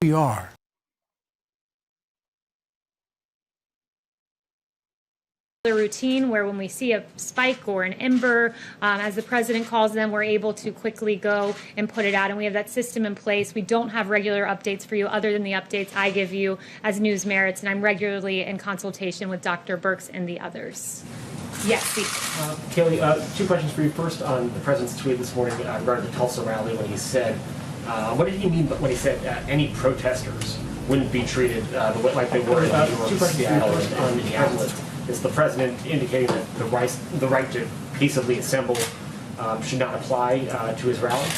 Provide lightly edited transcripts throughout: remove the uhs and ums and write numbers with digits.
we are. The routine where when we see a spike or an ember, as the president calls them, we're able to quickly go and put it out, and we have that system in place. We don't have regular updates for you other than the updates I give you as news merits, and I'm regularly in consultation with Dr. Birx and the others. Yes, Steve. Kayleigh, two questions for you. First, on the president's tweet this morning regarding the Tulsa rally, when he said, what did he mean when he said any protesters wouldn't be treated like they were in New York, Seattle, and Minneapolis? Is the president indicating that the right to peaceably assemble should not apply to his rally?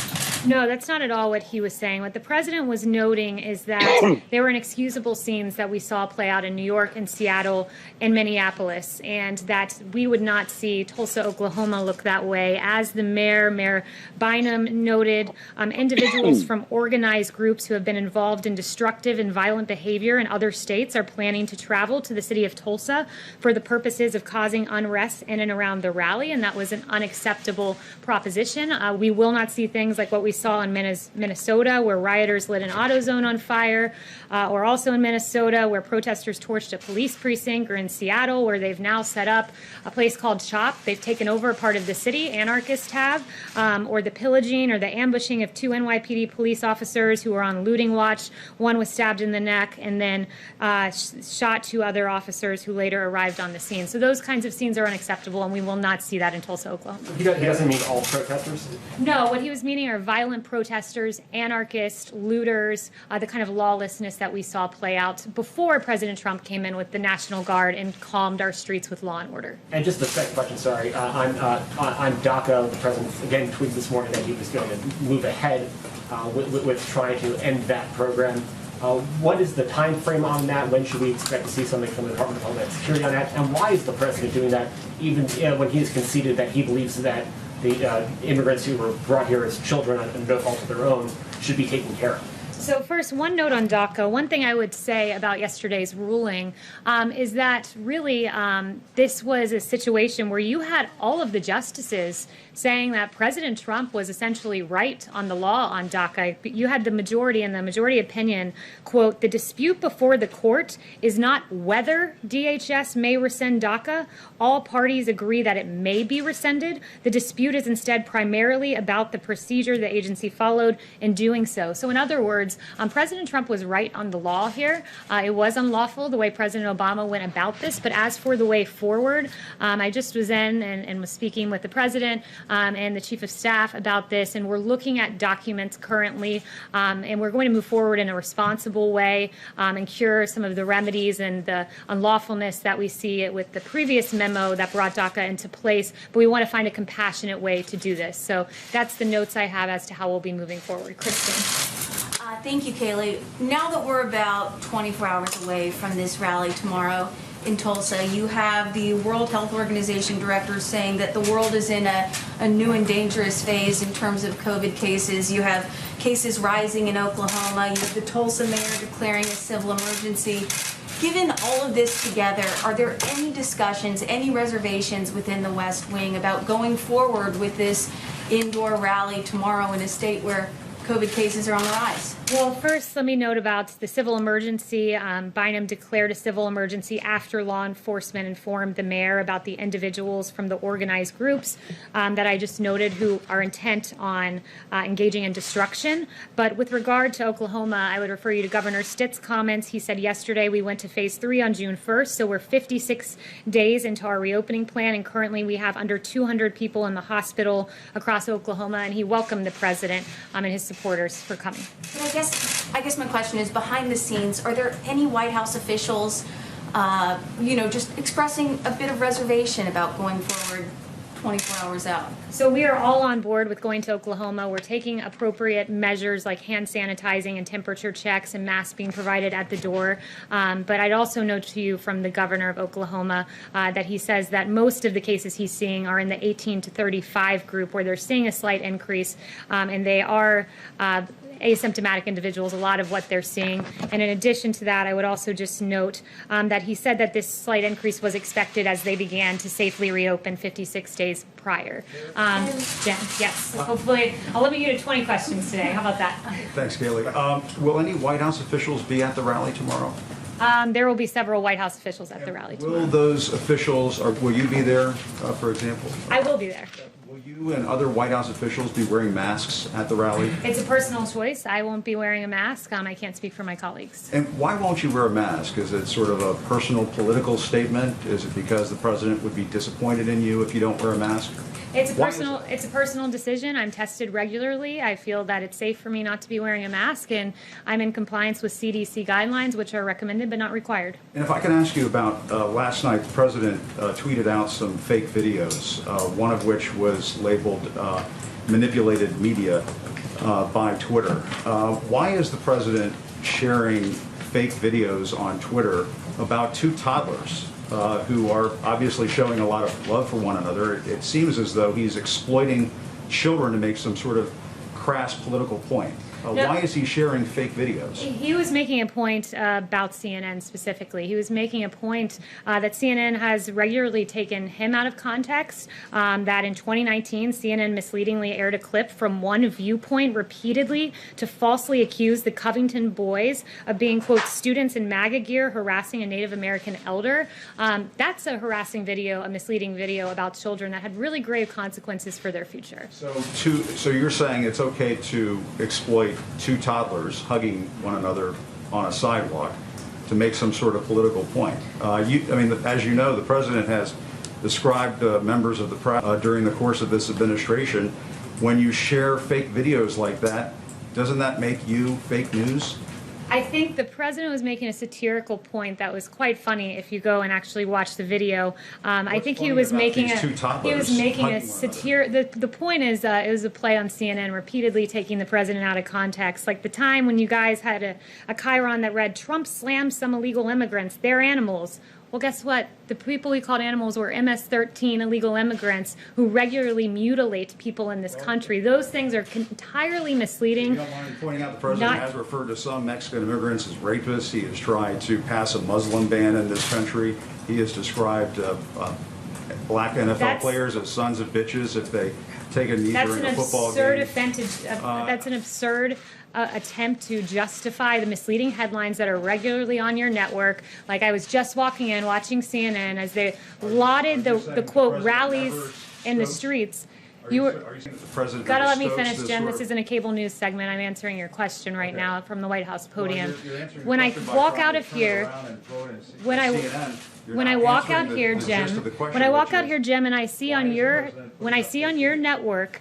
No, that's not at all what he was saying. What the president was noting is that there were inexcusable scenes that we saw play out in New York and Seattle and Minneapolis, and that we would not see Tulsa, Oklahoma look that way. As the Mayor Bynum noted, individuals from organized groups who have been involved in destructive and violent behavior in other states are planning to travel to the city of Tulsa for the purposes of causing unrest in and around the rally, and that was an unacceptable proposition. We will not see things like what we saw in Minnesota, where rioters lit an AutoZone on fire, or also in Minnesota, where protesters torched a police precinct, or in Seattle, where they've now set up a place called CHOP. They've taken over a part of the city, anarchists have, or the pillaging or the ambushing of two NYPD police officers who were on looting watch. One was stabbed in the neck and then shot two other officers who later arrived on the scene. So those kinds of scenes are unacceptable, and we will not see that in Tulsa, Oklahoma. He doesn't mean all protesters? No, what he was meaning are violent protesters, anarchists, looters, the kind of lawlessness that we saw play out before President Trump came in with the National Guard and calmed our streets with law and order. And just the second question, sorry, on DACA, the president again tweeted this morning that he was going to move ahead with trying to end that program. What is the time frame on that? When should we expect to see something from the Department of Homeland Security on that? And why is the president doing that, even when he has conceded that he believes that the immigrants who were brought here as children and no fault of their own should be taken care of? So first, one note on DACA. One thing I would say about yesterday's ruling is that really this was a situation where you had all of the justices saying that President Trump was essentially right on the law on DACA. You had the majority, and the majority opinion, quote, "The dispute before the court is not whether DHS may rescind DACA. All parties agree that it may be rescinded. The dispute is instead primarily about the procedure the agency followed in doing so." So in other words, President Trump was right on the law here. It was unlawful the way President Obama went about this, but as for the way forward, I just was in and was speaking with the president and the chief of staff about this, and we're looking at documents currently, and we're going to move forward in a responsible way and cure some of the remedies and the unlawfulness that we see with the previous memo that brought DACA into place, but we want to find a compassionate way to do this. So that's the notes I have as to how we'll be moving forward. Kristen. Thank you, Kayleigh. Now that we're about 24 hours away from this rally tomorrow in Tulsa, you have the World Health Organization director saying that the world is in a new and dangerous phase in terms of COVID cases. You have cases rising in Oklahoma. You have the Tulsa mayor declaring a civil emergency. Given all of this together, are there any discussions, any reservations within the West Wing about going forward with this indoor rally tomorrow in a state where COVID cases are on the rise? Well, first, let me note about the civil emergency. Bynum declared a civil emergency after law enforcement informed the mayor about the individuals from the organized groups that I just noted who are intent on engaging in destruction. But with regard to Oklahoma, I would refer you to Governor Stitt's comments. He said yesterday we went to phase 3 on June 1st, so we're 56 days into our reopening plan, and currently we have under 200 people in the hospital across Oklahoma, and he welcomed the president and his supporters for coming. But I guess my question is, behind the scenes, are there any White House officials, just expressing a bit of reservation about going forward 24 hours out? So we are all on board with going to Oklahoma. We're taking appropriate measures like hand sanitizing and temperature checks and masks being provided at the door. But I'd also note to you from the governor of Oklahoma that he says that most of the cases he's seeing are in the 18 to 35 group, where they're seeing a slight increase, and they are asymptomatic individuals, a lot of what they're seeing. And in addition to that, I would also just note that he said that this slight increase was expected as they began to safely reopen 56 days prior. Jen, yes. Hopefully, I'll limit you to 20 questions today. How about that? Thanks, Kayleigh. Will any White House officials be at the rally tomorrow? There will be several White House officials at the rally tomorrow. Will those officials, or will you be there, for example? I will be there. Will you and other White House officials be wearing masks at the rally? It's a personal choice. I won't be wearing a mask. I can't speak for my colleagues. And why won't you wear a mask? Is it sort of a personal political statement? Is it because the president would be disappointed in you if you don't wear a mask? It's a personal decision. I'm tested regularly. I feel that it's safe for me not to be wearing a mask, and I'm in compliance with CDC guidelines, which are recommended but not required. And if I can ask you about last night, the president tweeted out some fake videos, one of which was labeled manipulated media by Twitter. Why is the president sharing fake videos on Twitter about two toddlers who are obviously showing a lot of love for one another? It seems as though he's exploiting children to make some sort of crass political point. Why is he sharing fake videos? He was making a point about CNN specifically. He was making a point that CNN has regularly taken him out of context, that in 2019, CNN misleadingly aired a clip from one viewpoint repeatedly to falsely accuse the Covington boys of being, quote, students in MAGA gear harassing a Native American elder. That's a harassing video, a misleading video about children that had really grave consequences for their future. So you're saying it's okay to exploit two toddlers hugging one another on a sidewalk to make some sort of political point? As you know, the president has described members of the press during the course of this administration. When you share fake videos like that, doesn't that make you fake news? I think the president was making a satirical point that was quite funny if you go and actually watch the video. I think he was making a satire. The point is it was a play on CNN repeatedly taking the president out of context. Like the time when you guys had a chyron that read, "Trump slammed some illegal immigrants, they're animals." Well, guess what? The people we called animals were MS-13 illegal immigrants who regularly mutilate people in this country. Those things are entirely misleading. You don't mind pointing out the president has referred to some Mexican immigrants as rapists. He has tried to pass a Muslim ban in this country. He has described black NFL players as sons of bitches if they take a knee during a football game. That's an absurd attempt to justify the misleading headlines that are regularly on your network. Like I was just walking in, watching CNN as they lauded the quote rallies in the streets. Gotta let me finish, Jim. This isn't a cable news segment. I'm answering your question right now from the White House podium. When I walk out of here, when I walk out here, Jim, and I see on your network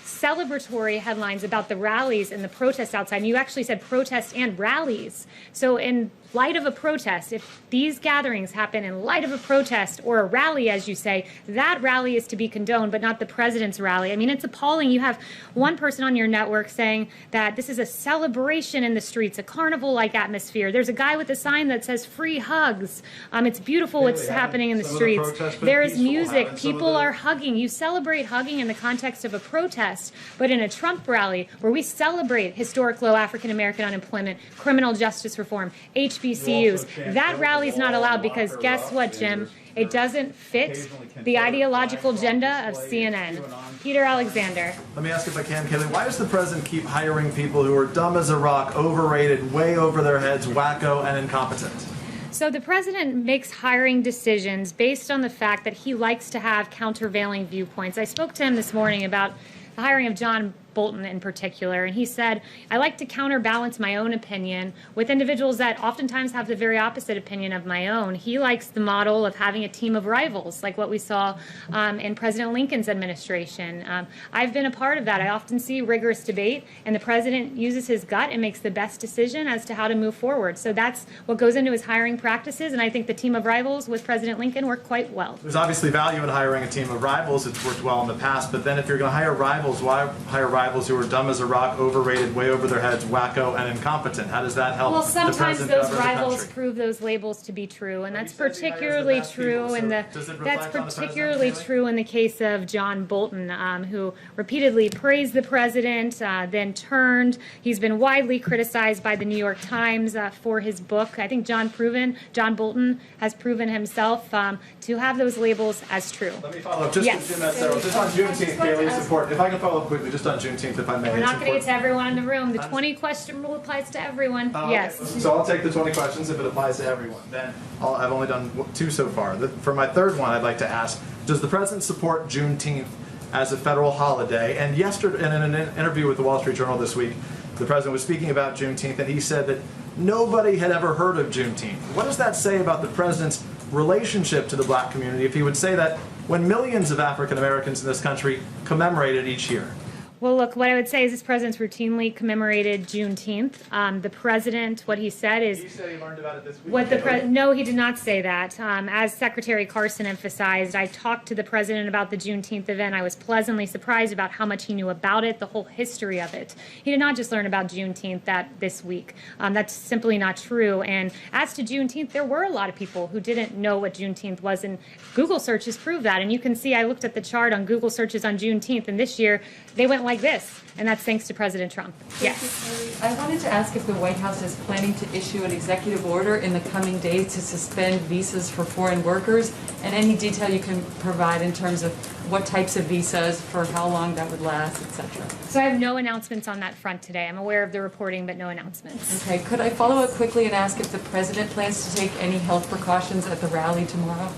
celebratory headlines about the rallies and the protests outside, and you actually said protests and rallies. So in light of a protest, if these gatherings happen in light of a protest or a rally, as you say, that rally is to be condoned, but not the president's rally. I mean, it's appalling. You have one person on your network saying that this is a celebration in the streets, a carnival-like atmosphere. There's a guy with a sign that says free hugs. It's beautiful what's happening in the streets. There is music. People are hugging. You celebrate hugging in the context of a protest, but in a Trump rally where we celebrate historic low African-American unemployment, criminal justice reform, HBCUs, that rally is not allowed because guess what, Jim? It doesn't fit the ideological agenda of CNN. Peter Alexander. Let me ask if I can, Kayleigh, why does the president keep hiring people who are dumb as a rock, overrated, way over their heads, wacko, and incompetent? So the president makes hiring decisions based on the fact that he likes to have countervailing viewpoints. I spoke to him this morning about the hiring of John Bolton in particular, and he said, I like to counterbalance my own opinion with individuals that oftentimes have the very opposite opinion of my own. He likes the model of having a team of rivals, like what we saw in President Lincoln's administration. I've been a part of that. I often see rigorous debate, and the president uses his gut and makes the best decision as to how to move forward. So that's what goes into his hiring practices, and I think the team of rivals with President Lincoln worked quite well. There's obviously value in hiring a team of rivals. It's worked well in the past, but then if you're going to hire rivals, why hire rivals rivals who are dumb as a rock, overrated, way over their heads, wacko, and incompetent. How does that help Well, the sometimes president those govern the rivals country? prove those labels to be true, and that's he says he hires the particularly best true people, in so the does it reflect that's on the president, particularly Haley? true in the case of John Bolton, who repeatedly praised the president, then turned. He's been widely criticized by the New York Times for his book. I think John Bolton has proven himself to have those labels as true. Let me follow up just Yes. to Jim Metzger. Just on Juneteenth, Haley, it's important. If I can follow up quickly, just on Juneteenth, if I may. We're it's not going to get to important. everyone in the room. The 20-question rule applies to everyone. Yes. So I'll take the 20 questions if it applies to everyone. Then I've only done 2 so far. For my third one, I'd like to ask, does the president support Juneteenth as a federal holiday? And yesterday, in an interview with the Wall Street Journal this week, the president was speaking about Juneteenth, and he said that nobody had ever heard of Juneteenth. What does that say about the president's relationship to the black community if he would say that when millions of African Americans in this country commemorate it each year? Well, look, what I would say is this president's routinely commemorated Juneteenth. The president, what he said is... He said he learned about it this week. What no, he did not say that. As Secretary Carson emphasized, I talked to the president about the Juneteenth event. I was pleasantly surprised about how much he knew about it, the whole history of it. He did not just learn about Juneteenth this week. That's simply not true. And as to Juneteenth, there were a lot of people who didn't know what Juneteenth was, and Google searches prove that. And you can see, I looked at the chart on Google searches on Juneteenth, and this year they went like this, and that's thanks to President Trump. Yes. I wanted to ask if the White House is planning to issue an executive order in the coming days to suspend visas for foreign workers, and any detail you can provide in terms of what types of visas, for how long that would last, etc. So I have no announcements on that front today. I'm aware of the reporting, but no announcements. Okay, could I follow up quickly and ask if the president plans to take any health precautions at the rally tomorrow?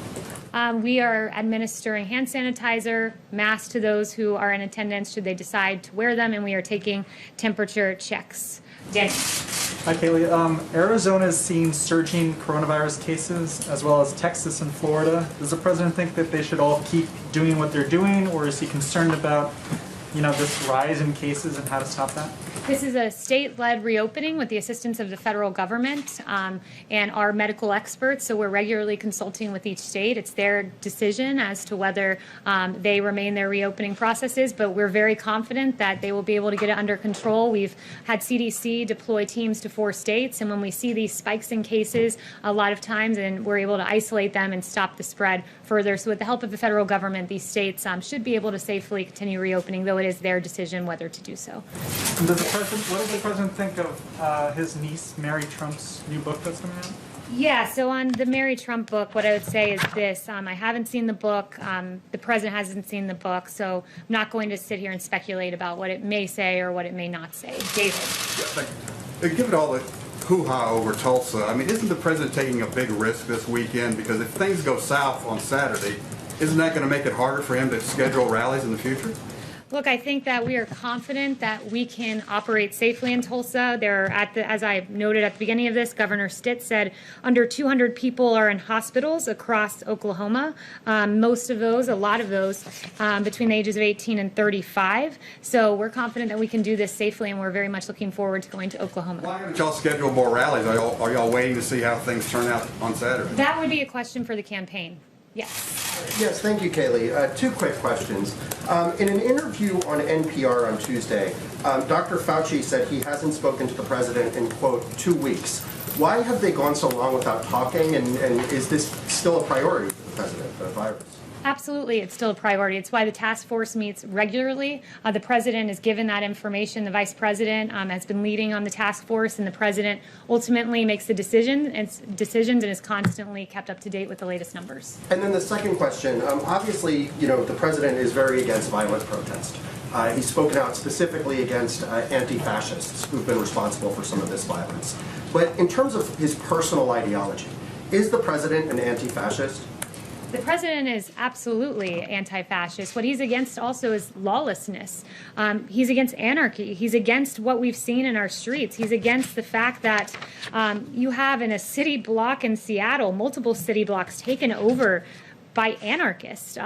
We are administering hand sanitizer, masks to those who are in attendance should they decide to wear them, and we are taking temperature checks. Danny. Hi, Kaylee. Arizona is seeing surging coronavirus cases, as well as Texas and Florida. Does the president think that they should all keep doing what they're doing, or is he concerned about, this rise in cases and how to stop that? This is a state-led reopening with the assistance of the federal government and our medical experts, so we're regularly consulting with each state. It's their decision as to whether they remain their reopening processes, but we're very confident that they will be able to get it under control. We've had CDC deploy teams to 4 states, and when we see these spikes in cases, a lot of times, and we're able to isolate them and stop the spread further. So with the help of the federal government, these states should be able to safely continue reopening, though it is their decision whether to do so. And what does the president think of his niece, Mary Trump's new book that's coming out? Yeah, so on the Mary Trump book, what I would say is this. I haven't seen the book. The president hasn't seen the book, so I'm not going to sit here and speculate about what it may say or what it may not say. David. Given all the hoo-ha over Tulsa, isn't the president taking a big risk this weekend? Because if things go south on Saturday, isn't that going to make it harder for him to schedule rallies in the future? Look, I think that we are confident that we can operate safely in Tulsa. As I noted at the beginning of this, Governor Stitt said under 200 people are in hospitals across Oklahoma. A lot of those, between the ages of 18 and 35. So we're confident that we can do this safely, and we're very much looking forward to going to Oklahoma. Why don't y'all schedule more rallies? Are y'all waiting to see how things turn out on Saturday? That would be a question for the campaign. Yes. Yes, thank you, Kaylee. 2 quick questions. In an interview on NPR on Tuesday, Dr. Fauci said he hasn't spoken to the president in, quote, 2 weeks. Why have they gone so long without talking, and is this still a priority for the president, the virus? Absolutely, it's still a priority. It's why the task force meets regularly. The president is given that information. The vice president has been leading on the task force, and the president ultimately makes the decisions and is constantly kept up to date with the latest numbers. And then the second question, obviously, the president is very against violent protest. He's spoken out specifically against anti-fascists who've been responsible for some of this violence. But in terms of his personal ideology, is the president an anti-fascist? The president is absolutely anti-fascist. What he's against also is lawlessness. He's against anarchy. He's against what we've seen in our streets. He's against the fact that you have in a city block in Seattle, multiple city blocks taken over by anarchists.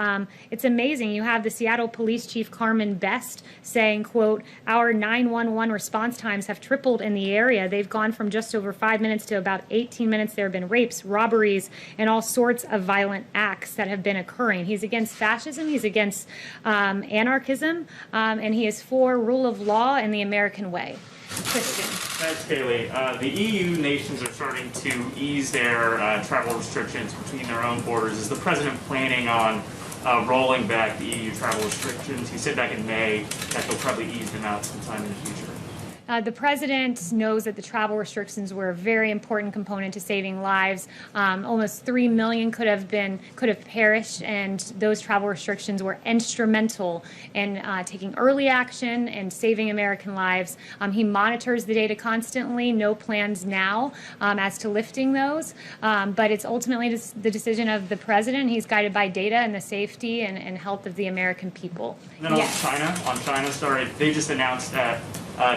It's amazing. You have the Seattle Police Chief Carmen Best saying, quote, "Our 911 response times have tripled in the area. They've gone from just over 5 minutes to about 18 minutes. There have been rapes, robberies, and all sorts of violent acts that have been occurring." He's against fascism, he's against anarchism, and he is for rule of law and the American way. Christian. Thanks, Kaylee. The EU nations are starting to ease their travel restrictions between their own borders. Is the president planning on rolling back the EU travel restrictions? He said back in May that they'll probably ease them out sometime in the future. The president knows that the travel restrictions were a very important component to saving lives. Almost 3 million could have perished, and those travel restrictions were instrumental in taking early action and saving American lives. He monitors the data constantly. No plans now as to lifting those, but it's ultimately the decision of the president. He's guided by data and the safety and health of the American people. And then on China, sorry, they just announced that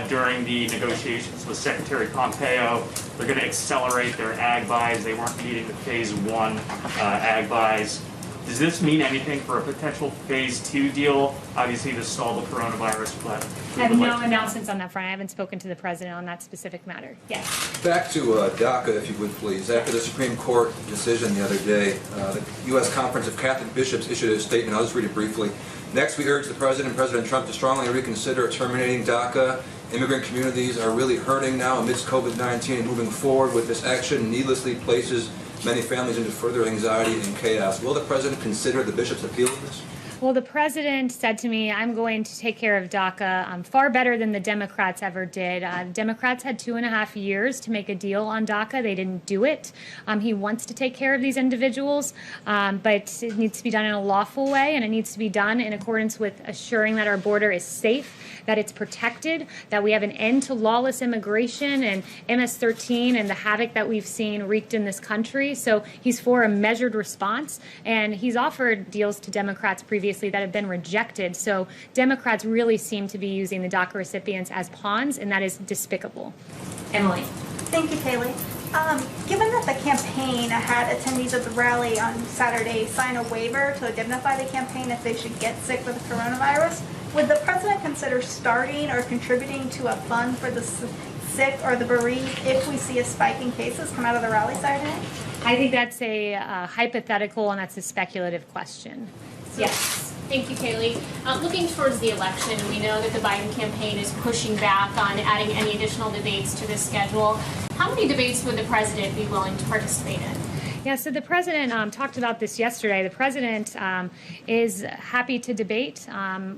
during the negotiations with Secretary Pompeo, they're going to accelerate their ag buys. They weren't meeting the phase 1 ag buys. Does this mean anything for a potential phase 2 deal? Obviously, this stalled the coronavirus, but I have no announcements on that front. I haven't spoken to the president on that specific matter. Yes. Back to DACA, if you would please. After the Supreme Court decision the other day, the U.S. Conference of Catholic Bishops issued a statement. I'll just read it briefly. Next, we urge the President, President Trump, to strongly reconsider terminating DACA. Immigrant communities are really hurting now amidst COVID-19, and moving forward with this action needlessly places many families into further anxiety and chaos. Will the President consider the bishop's appeal to this? Well, the president said to me, "I'm going to take care of DACA far better than the Democrats ever did." Democrats had 2.5 years to make a deal on DACA. They didn't do it. He wants to take care of these individuals, but it needs to be done in a lawful way, and it needs to be done in accordance with assuring that our border is safe, that it's protected, that we have an end to lawless immigration and MS-13 and the havoc that we've seen wreaked in this country. So he's for a measured response, and he's offered deals to Democrats previously that have been rejected. So Democrats really seem to be using the DACA recipients as pawns, and that is despicable. Emily. Thank you, Kaylee. Given that the campaign had attendees at the rally on Saturday sign a waiver to indemnify the campaign if they should get sick with the coronavirus, would the president consider starting or contributing to a fund for the sick or the bereaved if we see a spike in cases come out of the rally Saturday? I think that's a hypothetical, and that's a speculative question. Yes. Thank you, Kaylee. Looking towards the election, we know that the Biden campaign is pushing back on adding any additional debates to the schedule. How many debates would the president be willing to participate in? Yeah, so the president talked about this yesterday. The president is happy to debate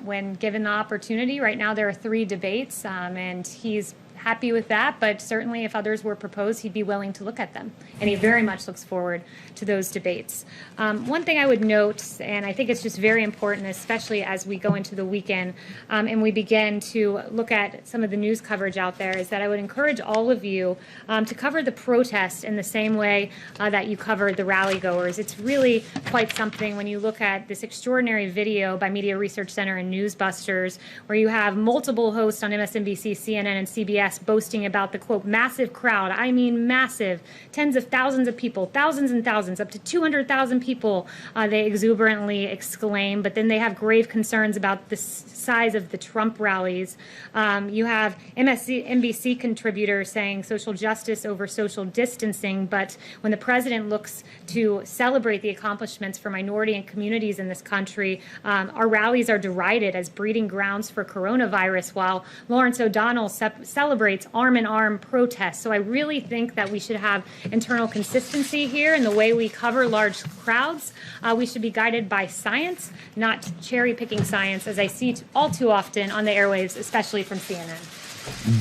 when given the opportunity. Right now there are 3 debates, and he's happy with that, but certainly if others were proposed, he'd be willing to look at them. And he very much looks forward to those debates. One thing I would note, and I think it's just very important, especially as we go into the weekend and we begin to look at some of the news coverage out there, is that I would encourage all of you to cover the protest in the same way that you covered the rally goers. It's really quite something when you look at this extraordinary video by Media Research Center and Newsbusters, where you have multiple hosts on MSNBC, CNN, and CBS boasting about the, quote, massive crowd. I mean massive. Tens of thousands of people, thousands and thousands, up to 200,000 people, they exuberantly exclaim. But then they have grave concerns about the size of the Trump rallies. You have MSNBC contributors saying social justice over social distancing. But when the president looks to celebrate the accomplishments for minority and communities in this country, our rallies are derided as breeding grounds for coronavirus, while Lawrence O'Donnell celebrates arm-in-arm protests. So I really think that we should have internal consistency here in the way we cover large crowds. We should be guided by science, not cherry-picking science, as I see all too often on the airwaves, especially from CNN.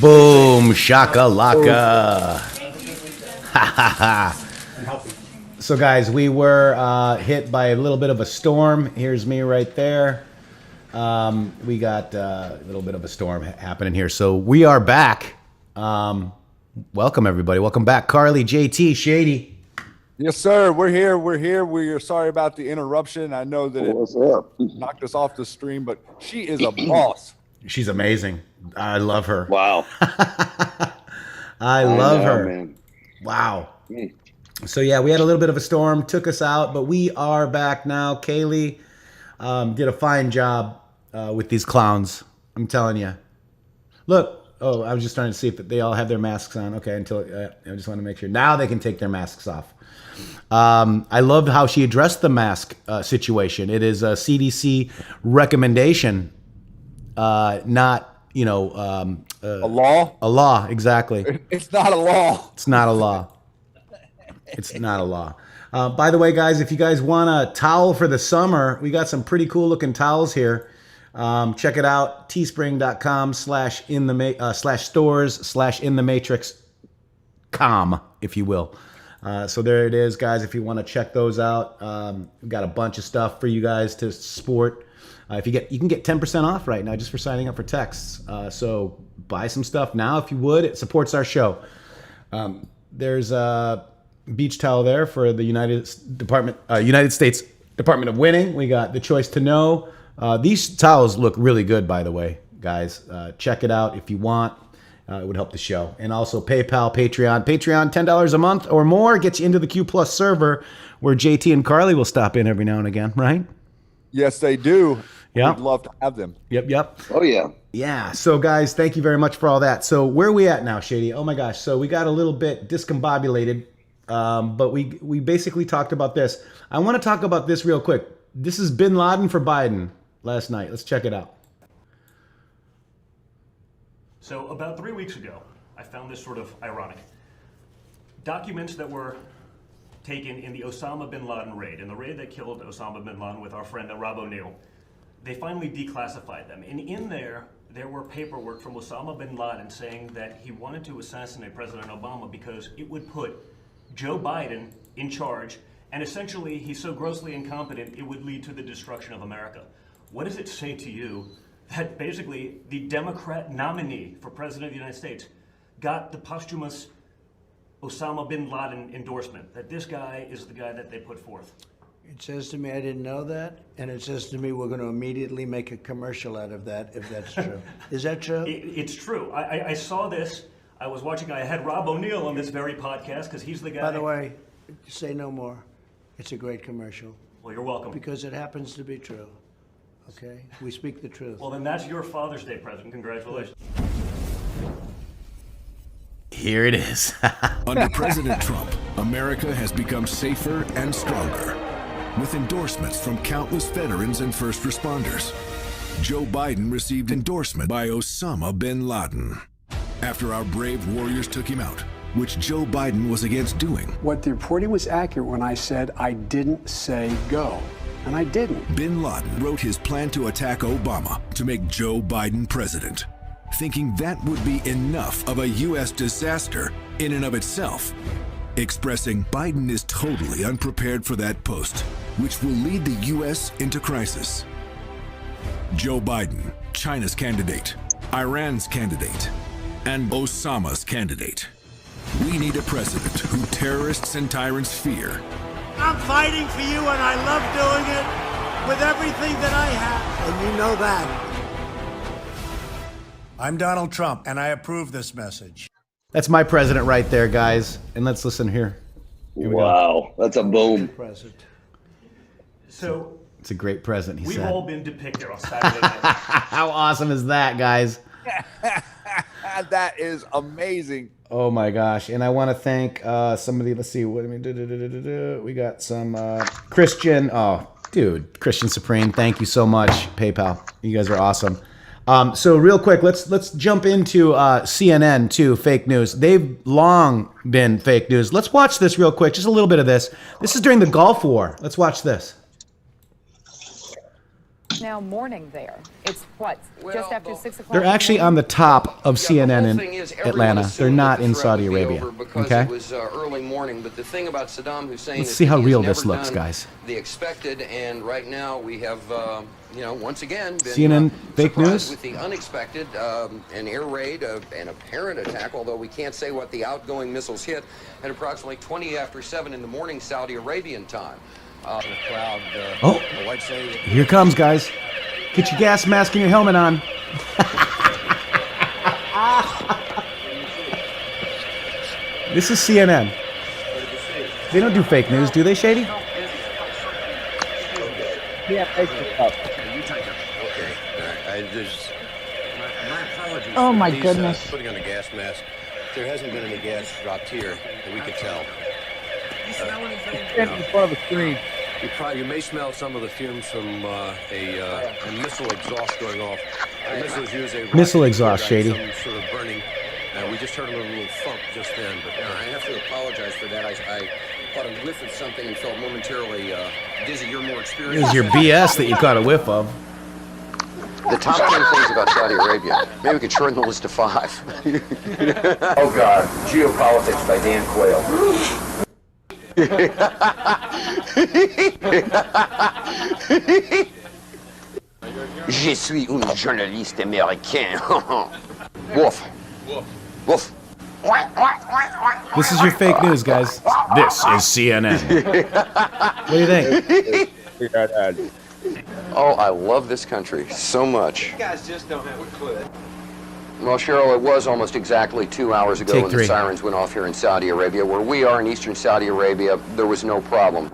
Boom, shakalaka. Ha ha ha. So guys, we were hit by a little bit of a storm. Here's me right there. We got a little bit of a storm happening here. So we are back. Welcome everybody. Welcome back. Carly, JT, Shady. Yes, sir. We're here. We are sorry about the interruption. I know that it knocked us off the stream, but she is a boss. She's amazing. I love her. Wow. I love her. Man. Wow. So yeah, we had a little bit of a storm, took us out, but we are back now. Kaylee did a fine job with these clowns. I'm telling you. Look. Oh, I was just trying to see if they all have their masks on. Okay, until I just want to make sure. Now they can take their masks off. I loved how she addressed the mask situation. It is a CDC recommendation, not, a law? A law, exactly. It's not a law. It's not a law. It's not a law. By the way, guys, if you guys want a towel for the summer, we got some pretty cool looking towels here. Check it out, teespring.com/stores/intheMatrixxcom, if you will. So there it is, guys, if you want to check those out. We've got a bunch of stuff for you guys to sport. You can get 10% off right now just for signing up for texts. So buy some stuff now if you would. It supports our show. There's a beach towel there for the United States Department of Winning. We got the Choice to Know. These towels look really good, by the way, guys. Check it out if you want. It would help the show. And also PayPal, Patreon. Patreon, $10 a month or more gets you into the Q Plus server where JT and Carly will stop in every now and again, right? Yes, they do. Yeah. We'd love to have them. Yep. Oh, yeah. Yeah. So, guys, thank you very much for all that. So where are we at now, Shady? Oh, my gosh. So we got a little bit discombobulated, but we basically talked about this. I want to talk about this real quick. This is Bin Laden for Biden last night. Let's check it out. So about 3 weeks ago, I found this sort of ironic. Documents that were taken in the Osama bin Laden raid, in the raid that killed Osama bin Laden with our friend Rob O'Neill, they finally declassified them. And in there were paperwork from Osama bin Laden saying that he wanted to assassinate President Obama because it would put Joe Biden in charge, and essentially he's so grossly incompetent it would lead to the destruction of America. What does it say to you that basically the Democrat nominee for President of the United States got the posthumous Osama bin Laden endorsement, that this guy is the guy that they put forth? It says to me, I didn't know that, and it says to me we're going to immediately make a commercial out of that, if that's true. Is that true? It's true. I saw this. I was watching, I had Rob O'Neill on this very podcast because he's the guy. By the way, say no more. It's a great commercial. Well, you're welcome. Because it happens to be true. Okay? We speak the truth. Well, then that's your Father's Day present. Congratulations. Here it is. Under President Trump, America has become safer and stronger, with endorsements from countless veterans and first responders. Joe Biden received endorsement by Osama bin Laden after our brave warriors took him out, which Joe Biden was against doing. What the reporting was accurate when I said I didn't say go. And I didn't. Bin Laden wrote his plan to attack Obama to make Joe Biden president, thinking that would be enough of a U.S. disaster in and of itself, expressing Biden is totally unprepared for that post, which will lead the U.S. into crisis. Joe Biden, China's candidate, Iran's candidate, and Osama's candidate. We need a president who terrorists and tyrants fear. I'm fighting for you, and I love doing it with everything that I have. And you know that. I'm Donald Trump, and I approve this message. That's my president right there, guys. And let's listen here. Here we go. That's a boom. So it's a great present, he we've said. all been depicted on Saturday night. How awesome is that, guys? That is amazing. Oh my gosh. And I want to thank somebody. Let's see. What I mean, we got some Christian. Oh, dude, Christian Supreme. Thank you so much, PayPal. You guys are awesome. So real quick, let's jump into CNN too. Fake news. They've long been fake news. Let's watch this real quick. Just a little bit of this. This is during the Gulf War. Let's watch this. Now morning there. It's what? Just after 6 o'clock. They're actually on the top of CNN in Atlanta. They're not in Saudi Arabia. Okay. It was early morning, but the thing about Saddam Hussein Let's is see how that he real has this never looks, done guys. the expected, and right now we have, once again, been CNN fake surprised news? with the unexpected, an air raid, an apparent attack, although we can't say what the outgoing missiles hit, at approximately 20 after 7 in the morning Saudi Arabian time. Oh, here it comes, guys. Get your gas mask and your helmet on. This is CNN. They don't do fake news, do they, Shady? Yeah, Facebook up. Okay. My apologies. Oh, for my these, goodness. Putting on a gas mask. There hasn't been any gas dropped here that we could tell. Stand in front of a screen. You may smell some of the fumes from a missile exhaust going off. The missiles use a Missile rocket exhaust, ignite, Shady. Some sort of burning. We just heard a little thump just then. But I have to apologize for that. I caught a whiff of something and felt momentarily dizzy. You're more It experienced. was your BS that you caught a whiff of. The top 10 things about Saudi Arabia. Maybe we could shorten the list to 5. Oh God, Geopolitics by Dan Quayle. Je suis un journaliste américain. Woof. Woof. This is your fake news, guys. This is CNN. What do you think? Oh, I love this country so much. You guys just don't have a clue. Well, Cheryl, it was almost exactly 2 hours ago Take when 3. the sirens went off here in Saudi Arabia. Where we are in eastern Saudi Arabia, there was no problem.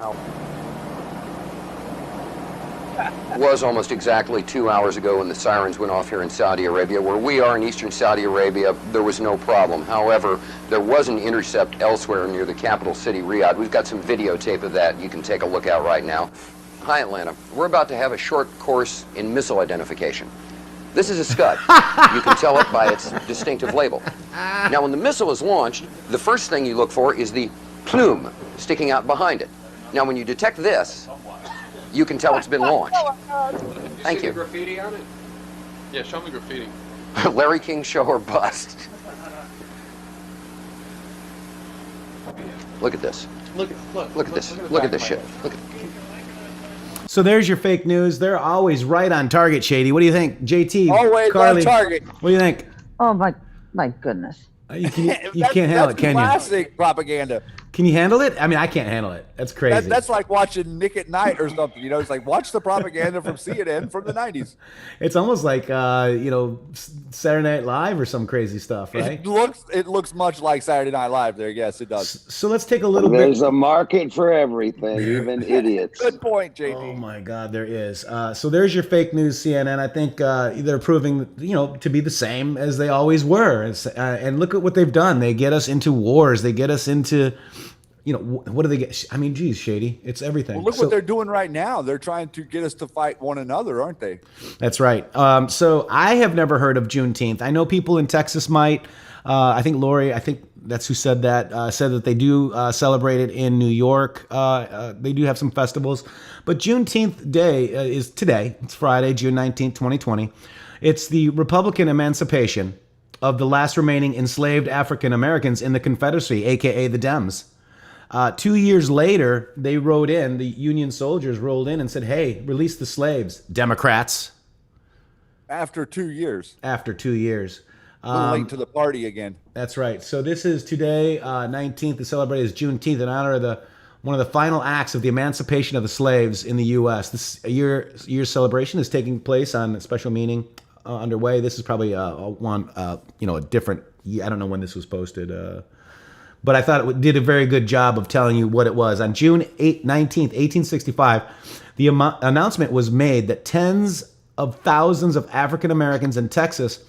It was almost exactly 2 hours ago when the sirens went off here in Saudi Arabia. Where we are in eastern Saudi Arabia, there was no problem. However, there was an intercept elsewhere near the capital city, Riyadh. We've got some videotape of that you can take a look at right now. Hi, Atlanta. We're about to have a short course in missile identification. This is a Scud. You can tell it by its distinctive label. Now, when the missile is launched, the first thing you look for is the plume sticking out behind it. Now, when you detect this, you can tell it's been launched. Thank See you. the graffiti on it? Yeah, show me graffiti. Larry King show or bust. Look at this. Look at this. Look at this shit. Look at So there's your fake news. They're always right on target, Shady. What do you think? JT, Always on Carly, target. what do you think? Oh, my goodness. You can't handle it, can you? Classic propaganda. Can you handle it? I mean, I can't handle it. That's crazy. That's like watching Nick at Night or something. You know, it's like watch the propaganda from CNN from the 90s. It's almost like Saturday Night Live or some crazy stuff, right? It looks much like Saturday Night Live there. Yes, it does. So let's take a little There's bit. a market for everything, even idiots. Good point, JD. Oh my God, there is. So there's your fake news, CNN. I think they're proving, to be the same as they always were. And look at what they've done. They get us into wars. They get us into, what do they get? I mean, geez, Shady, it's everything. Well, look what they're doing right now. They're trying to get us to fight one another, aren't they? That's right. So I have never heard of Juneteenth. I know people in Texas might. I think Lori, that's who said that, said that they do celebrate it in New York. They do have some festivals. But Juneteenth Day is today. It's Friday, June 19th, 2020. It's the Republican emancipation of the last remaining enslaved African Americans in the Confederacy, a.k.a. the Dems. 2 years later, the Union soldiers rolled in and said, hey, release the slaves, Democrats. After 2 years. After 2 years. A little late to the party again. That's right. So this is today, 19th, to celebrate as Juneteenth in honor of one of the final acts of the emancipation of the slaves in the U.S. This year's celebration is taking place on a special meeting underway. This is probably a different. I don't know when this was posted, but I thought it did a very good job of telling you what it was. On June 19th, 1865, the announcement was made that tens of thousands of African Americans in Texas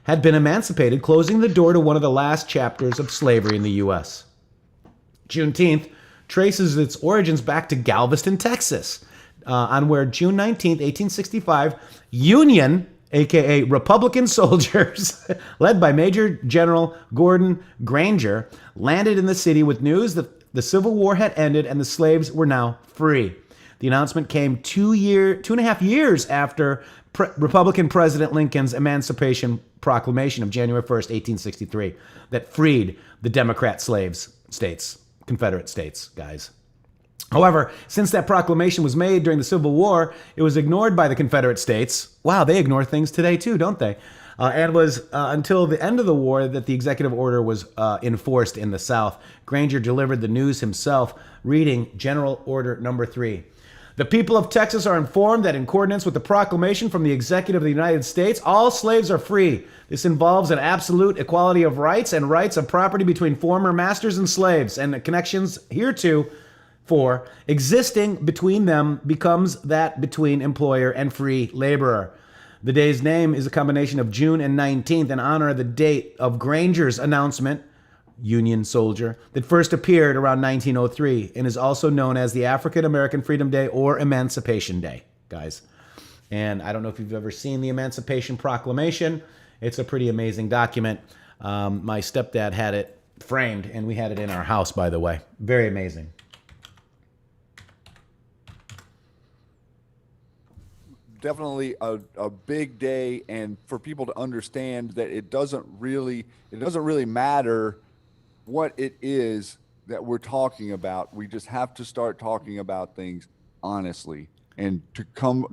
had been emancipated, closing the door to one of the last chapters of slavery in the U.S. Juneteenth traces its origins back to Galveston, Texas, on where June 19th, 1865, Union, a.k.a. Republican soldiers, led by Major General Gordon Granger, landed in the city with news that the Civil War had ended and the slaves were now free. The announcement came 2.5 years after Republican President Lincoln's Emancipation Proclamation of January 1st, 1863, that freed the Democrat states, Confederate states, guys. However, since that proclamation was made during the Civil War, it was ignored by the Confederate states. Wow, they ignore things today too, don't they? And was until the end of the war that the executive order was enforced in the South. Granger delivered the news himself, reading General Order Number 3. The people of Texas are informed that in accordance with the proclamation from the Executive of the United States, all slaves are free. This involves an absolute equality of rights and rights of property between former masters and slaves, and the connections heretofore existing between them becomes that between employer and free laborer. The day's name is a combination of June and 19th in honor of the date of Granger's announcement, Union soldier, that first appeared around 1903 and is also known as the African American Freedom Day or Emancipation Day, guys. And I don't know if you've ever seen the Emancipation Proclamation. It's a pretty amazing document. My stepdad had it framed, and we had it in our house, by the way. Very amazing. Definitely a big day, and for people to understand that it doesn't really matter what it is that we're talking about. We just have to start talking about things honestly, and to come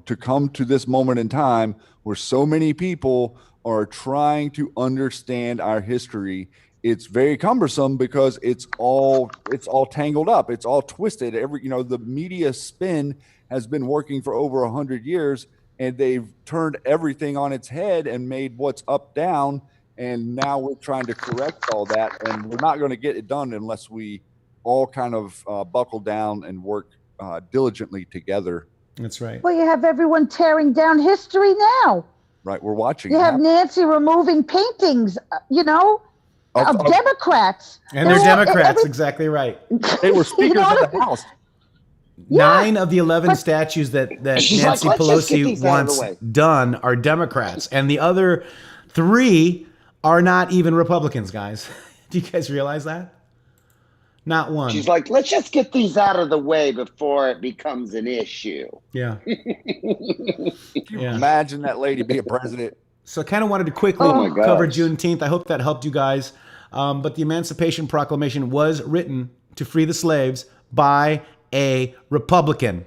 to this moment in time where so many people are trying to understand our history. It's very cumbersome because it's all tangled up. It's all twisted. The media spin has been working for over 100 years, and they've turned everything on its head and made what's up down. And now we're trying to correct all that, and we're not going to get it done unless we all kind of buckle down and work diligently together. That's right. Well, you have everyone tearing down history now. Right, we're watching. You have Nancy removing paintings, of Democrats. And they're Democrats, exactly right. They were speakers of the House. 9 of the 11 statues that She's Nancy like, "Let's just get Pelosi these out of the wants way." done are Democrats, and the other 3 are not even Republicans, guys. Do you guys realize that? Not one. She's like, let's just get these out of the way before it becomes an issue. Yeah. Can you imagine that lady being president? So I kind of wanted to quickly cover Juneteenth. I hope that helped you guys. But the Emancipation Proclamation was written to free the slaves by a Republican,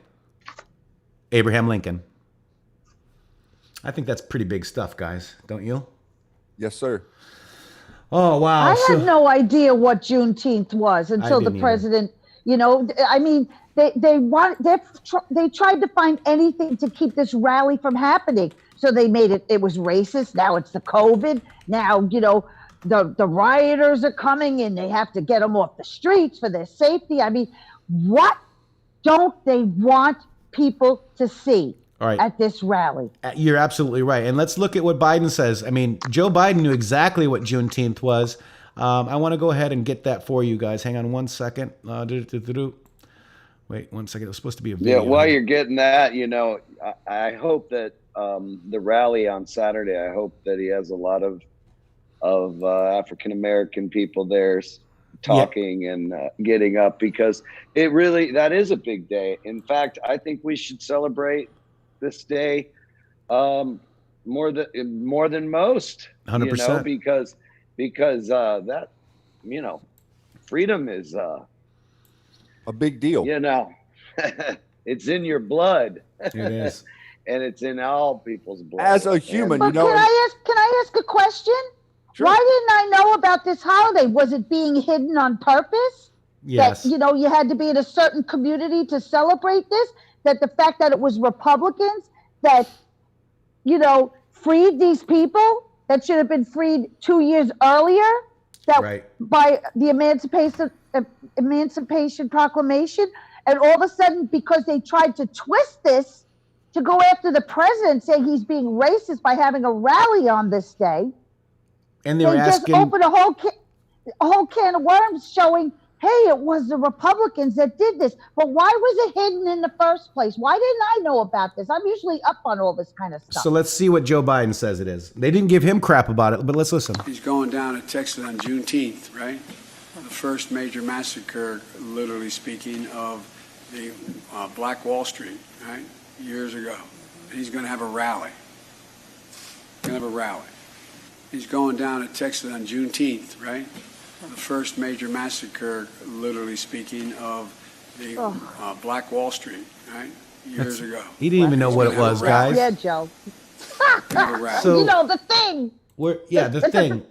Abraham Lincoln. I think that's pretty big stuff, guys. Don't you? Yes, sir. Oh, wow. I had no idea what Juneteenth was until the didn't president, they tried to find anything to keep this rally from happening. So they made it was racist. Now it's the COVID. Now, the rioters are coming and they have to get them off the streets for their safety. I mean, what don't they want people to see at this rally? You're absolutely right. And let's look at what Biden says. I mean, Joe Biden knew exactly what Juneteenth was. I want to go ahead and get that for you guys. Hang on one second. Wait 1 second. It was supposed to be a video. Yeah, while you're getting that, I hope that the rally on Saturday, I hope that he has a lot of African American people there talking and getting up, because that is a big day. In fact, I think we should celebrate this day more than most. 100%. Because that freedom is a big deal. It's in your blood. It is. And it's in all people's blood. As a human, But can I ask a question? Sure. Why didn't I know about this holiday? Was it being hidden on purpose? Yes. That, you had to be in a certain community to celebrate this? That the fact that it was Republicans that, freed these people that should have been freed 2 years earlier? That by the Emancipation Proclamation, and all of a sudden, because they tried to twist this to go after the president, saying he's being racist by having a rally on this day, and they were asking, just opened a whole can of worms, showing, hey, it was the Republicans that did this. But why was it hidden in the first place? Why didn't I know about this? I'm usually up on all this kind of stuff. So let's see what Joe Biden says it is. They didn't give him crap about it, but let's listen. He's going down to Texas on Juneteenth, right? The first major massacre, literally speaking, of the Black Wall Street, right? Years ago. He's going to have a rally. He's going down to Texas on Juneteenth, right? The first major massacre, literally speaking, of the Black Wall Street, right? Years ago. He didn't even know what it was, guys. Yeah, Joe. So, the thing. The thing.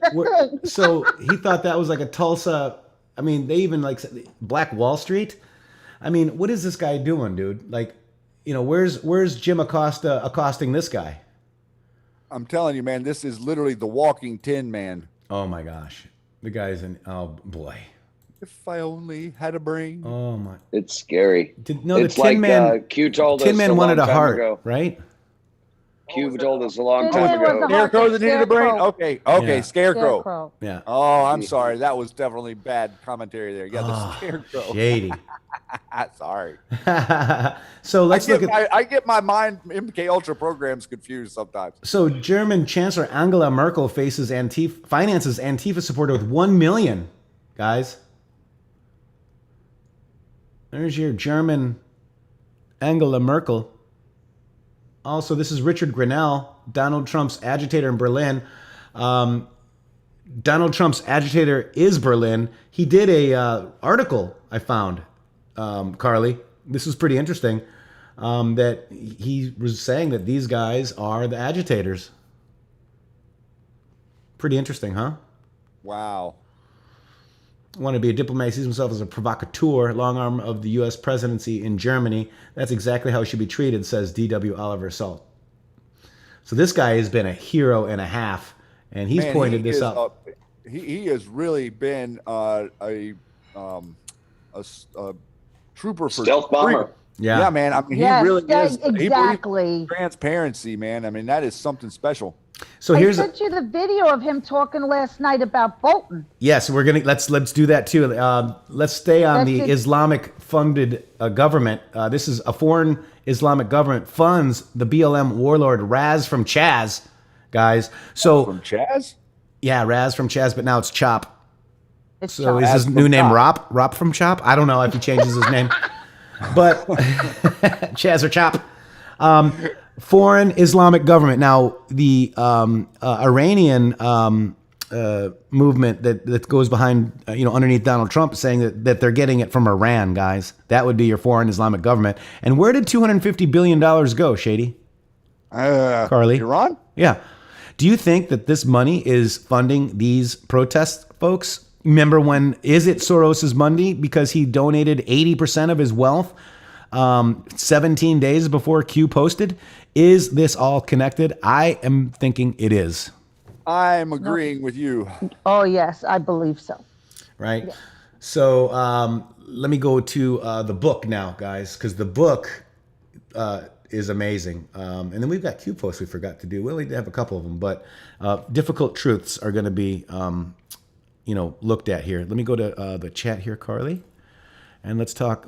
So he thought that was like a Tulsa. I mean, they even said Black Wall Street. I mean, what is this guy doing, dude? where's Jim Acosta accosting this guy? I'm telling you, man, this is literally the walking Tin Man. Oh my gosh, the guy's oh boy. If I only had a brain. Oh my! It's scary. The Tin Man. Q told Tin us Man a wanted long a time heart, ago. right? Q told us a long Tin time Man was ago. the heart Scarecrow of that needed a brain? Scarecrow. Okay, Yeah. Scarecrow. Yeah. Oh, I'm sorry. That was definitely bad commentary there. Yeah, the Scarecrow. Shady. Sorry. So let's look at. I get my mind MK Ultra programs confused sometimes. So German Chancellor Angela Merkel finances Antifa supporter with $1 million, guys. There's your German Angela Merkel. Also, this is Richard Grenell, Donald Trump's agitator in Berlin. Donald Trump's agitator is Berlin. He did a article I found, Carly. This was pretty interesting. That he was saying that these guys are the agitators. Pretty interesting, huh? Wow. Want to be a diplomat, he sees himself as a provocateur, long arm of the U.S. presidency in Germany. That's exactly how he should be treated, says D.W. Oliver Salt. So this guy has been a hero and a half, and he's pointed this out. He has really been a trooper for stealth bomber. Yeah, man. I mean, Yes, he really is. exactly. Transparency, man. I mean, that is something special. So I here's sent you the video of him talking last night about Bolton. yes, we're gonna let's do that too. Let's stay on the Islamic funded government. This is a foreign Islamic government funds the BLM warlord Raz from Chaz, guys. So from Chaz? Yeah, Raz from Chaz, but now it's Chop. It's so Chop. is his Raz new from name Chop. Rop from Chop? I don't know if he changes his name, but Chaz or Chop. Foreign Islamic government. Now, the Iranian movement that goes behind, underneath Donald Trump, saying that they're getting it from Iran, guys. That would be your foreign Islamic government. And where did $250 billion go, Shady? Carly? Iran? Yeah. Do you think that this money is funding these protest folks? Remember when, is it Soros's money because he donated 80% of his wealth 17 days before Q posted? Is this all connected? I am thinking it is. I'm agreeing with you. Oh, yes, I believe so. Right? Yeah. So let me go to the book now, guys, because the book is amazing. And then we've got Q posts we forgot to do. We only have a couple of them, but difficult truths are going to be, looked at here. Let me go to the chat here, Carly, and let's talk.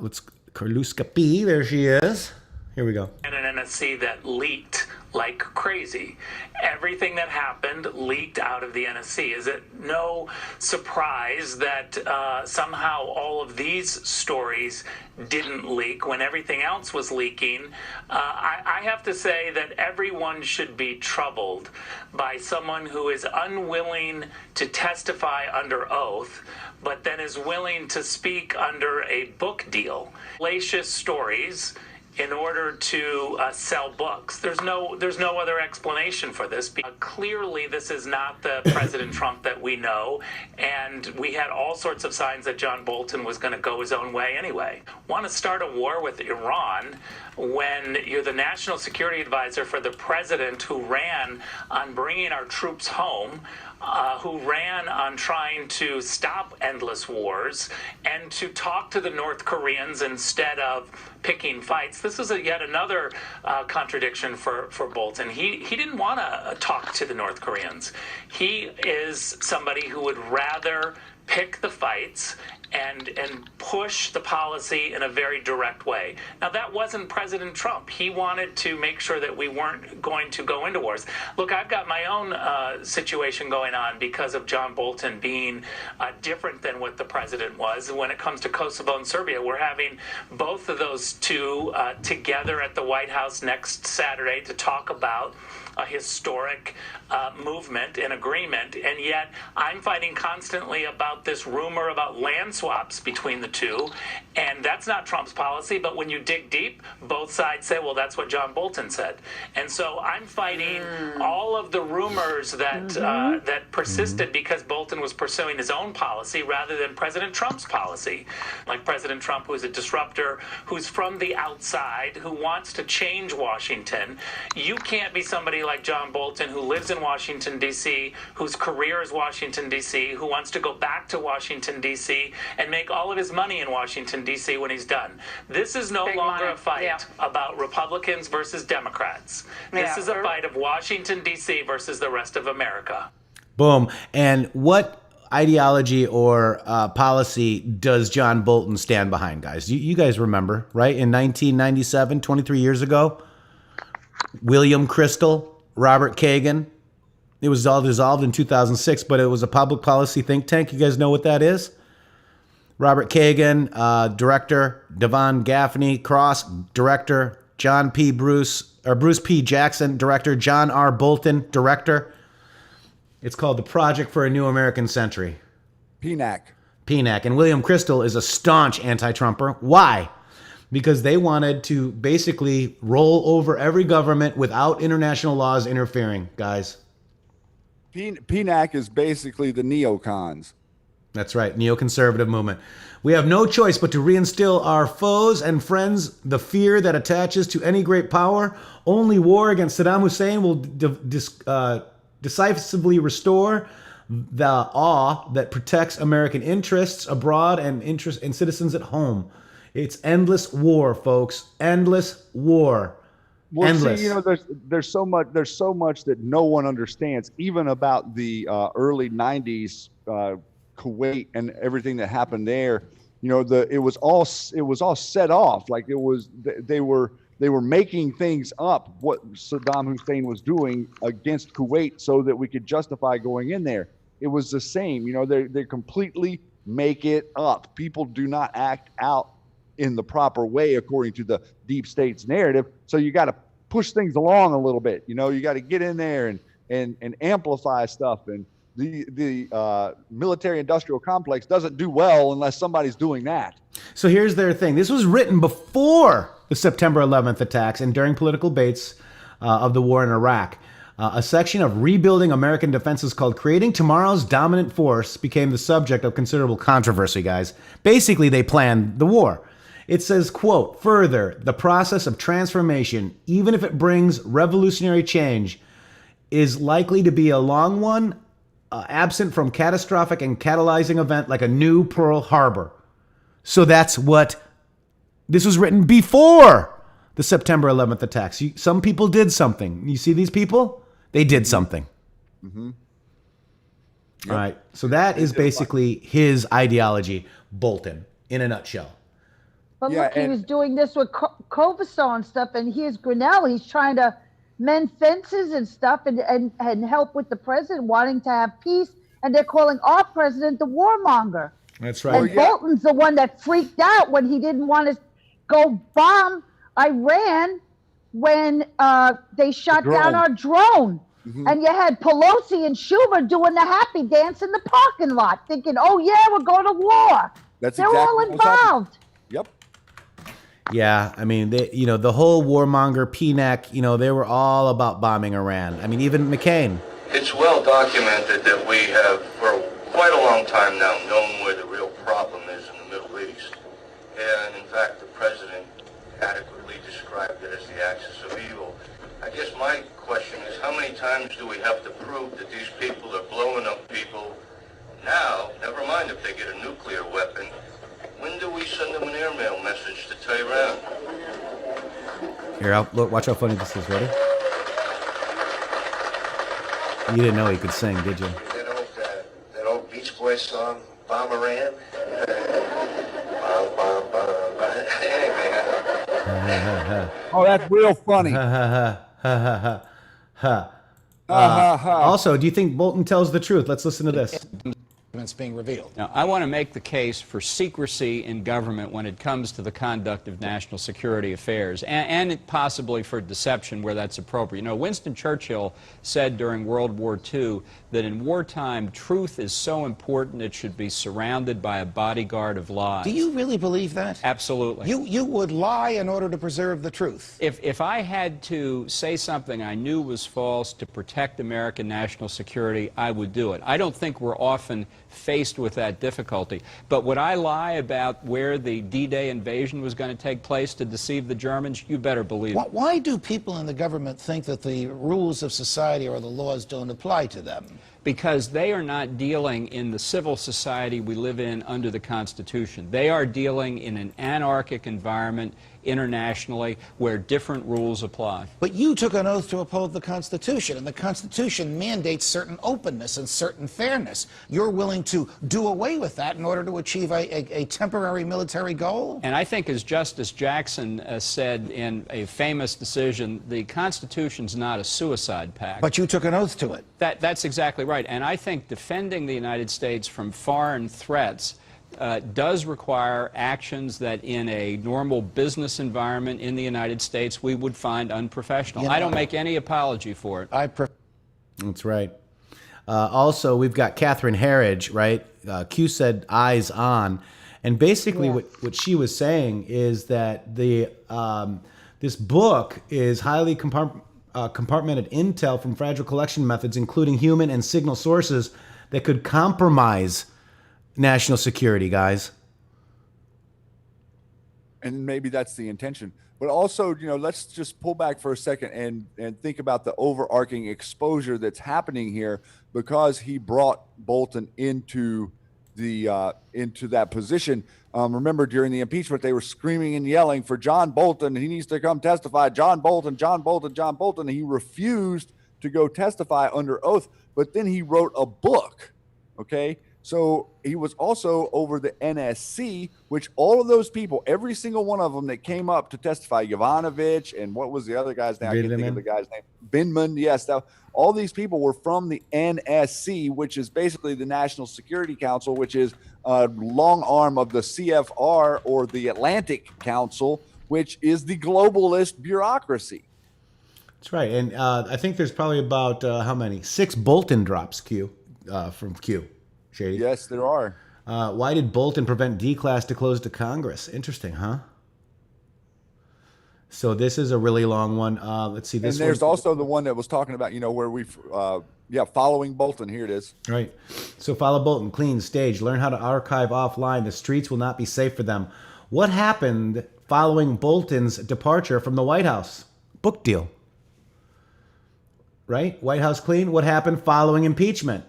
Carluscapi, there she is. Here we go. And an NSC that leaked like crazy. Everything that happened leaked out of the NSC. Is it no surprise that somehow all of these stories didn't leak when everything else was leaking? I have to say that everyone should be troubled by someone who is unwilling to testify under oath, but then is willing to speak under a book deal. Salacious stories in order to sell books. There's no other explanation for this. Clearly, this is not the President Trump that we know, and we had all sorts of signs that John Bolton was going to go his own way anyway. Want to start a war with Iran when you're the national security advisor for the president who ran on bringing our troops home, who ran on trying to stop endless wars and to talk to the North Koreans instead of picking fights. This is yet another contradiction for Bolton. He didn't want to talk to the North Koreans. He is somebody who would rather pick the fights and push the policy in a very direct way. Now, that wasn't President Trump. He wanted to make sure that we weren't going to go into wars. Look, I've got my own situation going on because of John Bolton being different than what the president was. When it comes to Kosovo and Serbia, we're having both of those two together at the White House next Saturday to talk about a historic movement and agreement, and yet I'm fighting constantly about this rumor about land swaps between the two. And that's not Trump's policy, but when you dig deep, both sides say, well, that's what John Bolton said. And so I'm fighting all of the rumors that that persisted because Bolton was pursuing his own policy rather than President Trump's policy. Like President Trump, who's a disruptor, who's from the outside, who wants to change Washington. You can't be somebody like John Bolton, who lives in Washington, D.C., whose career is Washington, D.C., who wants to go back to Washington, D.C., and make all of his money in Washington, D.C. when he's done. This is no longer a fight about Republicans versus Democrats. This is a fight of Washington, D.C. versus the rest of America. Boom. And what ideology or policy does John Bolton stand behind, guys? You guys remember, right? In 1997, 23 years ago, William Kristol, Robert Kagan. It was all dissolved in 2006, but it was a public policy think tank. You guys know what that is? Robert Kagan, director. Devon Gaffney Cross, director. Bruce P. Jackson, director. John R. Bolton, director. It's called the Project for a New American Century. PNAC. And William Kristol is a staunch anti-Trumper. Why? Because they wanted to basically roll over every government without international laws interfering, guys. PNAC is basically the neocons. That's right, neoconservative movement. We have no choice but to reinstill our foes and friends the fear that attaches to any great power. Only war against Saddam Hussein will decisively restore the awe that protects American interests abroad and citizens at home. It's endless war, folks. Endless war. Well, Endless. see, there's so much that no one understands, even about the early '90s Kuwait and everything that happened there. It was all set off. Like they were making things up, what Saddam Hussein was doing against Kuwait, so that we could justify going in there. It was the same. They completely make it up. People do not act out in the proper way according to the deep state's narrative. So you got to push things along a little bit. You got to get in there and amplify stuff. And the military industrial complex doesn't do well unless somebody's doing that. So here's their thing. This was written before the September 11th attacks and during political debates of the war in Iraq. A section of rebuilding American defenses called Creating Tomorrow's Dominant Force became the subject of considerable controversy, guys. Basically, they planned the war. It says, quote, further, the process of transformation, even if it brings revolutionary change, is likely to be a long one, absent from catastrophic and catalyzing event like a new Pearl Harbor. So that's what this was written before the September 11th attacks. Some people did something. You see these people? They did something. Mm-hmm. Yep. All right. So that is basically his ideology, Bolton, in a nutshell. But look, he was doing this with Coviso and stuff, and here's Grinnell. He's trying to mend fences and stuff and help with the president wanting to have peace, and they're calling our president the warmonger. That's right. And Bolton's the one that freaked out when he didn't want to go bomb Iran when they shot down our drone. Mm-hmm. And you had Pelosi and Schumer doing the happy dance in the parking lot, thinking, oh, yeah, we're going to war. They're exactly all involved. Yep. Yeah, I mean, the whole warmonger PNAC, they were all about bombing Iran. I mean, even McCain. It's well documented that we have, for quite a long time now, known where the real problem is in the Middle East. And in fact, the president adequately described it as the axis of evil. I guess my question is, how many times do we have to prove that these people are blowing up people now? Never mind if they get a nuclear weapon. When do we send them an airmail message to Tehran? Here, look, watch how funny this is. Ready? You didn't know he could sing, did you? That old Beach Boys song, Bomb Iran? Oh, that's real funny. Also, do you think Bolton tells the truth? Let's listen to this. documents being revealed. Now, I want to make the case for secrecy in government when it comes to the conduct of national security affairs, and possibly for deception where that's appropriate. You know, Winston Churchill said during World War II that in wartime, truth is so important it should be surrounded by a bodyguard of lies. Do you really believe that? Absolutely. You would lie in order to preserve the truth? If I had to say something I knew was false to protect American national security, I would do it. I don't think we're often faced with that difficulty. But would I lie about where the D-Day invasion was going to take place to deceive the Germans? You better believe it. Why do people in the government think that the rules of society or the laws don't apply to them? Because they are not dealing in the civil society we live in under the Constitution. They are dealing in an anarchic environment internationally where different rules apply. But you took an oath to uphold the Constitution, and the Constitution mandates certain openness and certain fairness. You're willing to do away with that in order to achieve a temporary military goal? And I think, as Justice Jackson said in a famous decision, the Constitution's not a suicide pact. But you took an oath to it. That's exactly right. And I think defending the United States from foreign threats does require actions that in a normal business environment in the United States we would find unprofessional. I don't make any apology for it. That's right. Also, we've got Catherine Herridge, right? Q said eyes on. And basically what she was saying is that this book is highly compartmented intel from fragile collection methods, including human and signal sources that could compromise national security, guys. And maybe that's the intention. But also, you know, let's just pull back for a second and think about the overarching exposure that's happening here, because he brought Bolton into that position. Remember, during the impeachment, they were screaming and yelling for John Bolton. He needs to come testify. John Bolton, John Bolton, John Bolton. He refused to go testify under oath, but then he wrote a book. Okay. So he was also over the NSC, which all of those people, every single one of them that came up to testify, Yovanovitch, and what was the other guy's name? I can't think of the guy's name. Binman, yes. All these people were from the NSC, which is basically the National Security Council, which is a long arm of the CFR, or the Atlantic Council, which is the globalist bureaucracy. That's right. And I think there's probably about, how many? 6 Bolton drops, Q, from Q. Shady. Yes, there are. Why did Bolton prevent D-Class to close to Congress? Interesting, huh? So this is a really long one. Let's see. This and there's also the one that was talking about, you know, where we've, following Bolton. Here it is. Right. So follow Bolton, clean stage, learn how to archive offline. The streets will not be safe for them. What happened following Bolton's departure from the White House? Book deal. Right? White House clean. What happened following impeachment?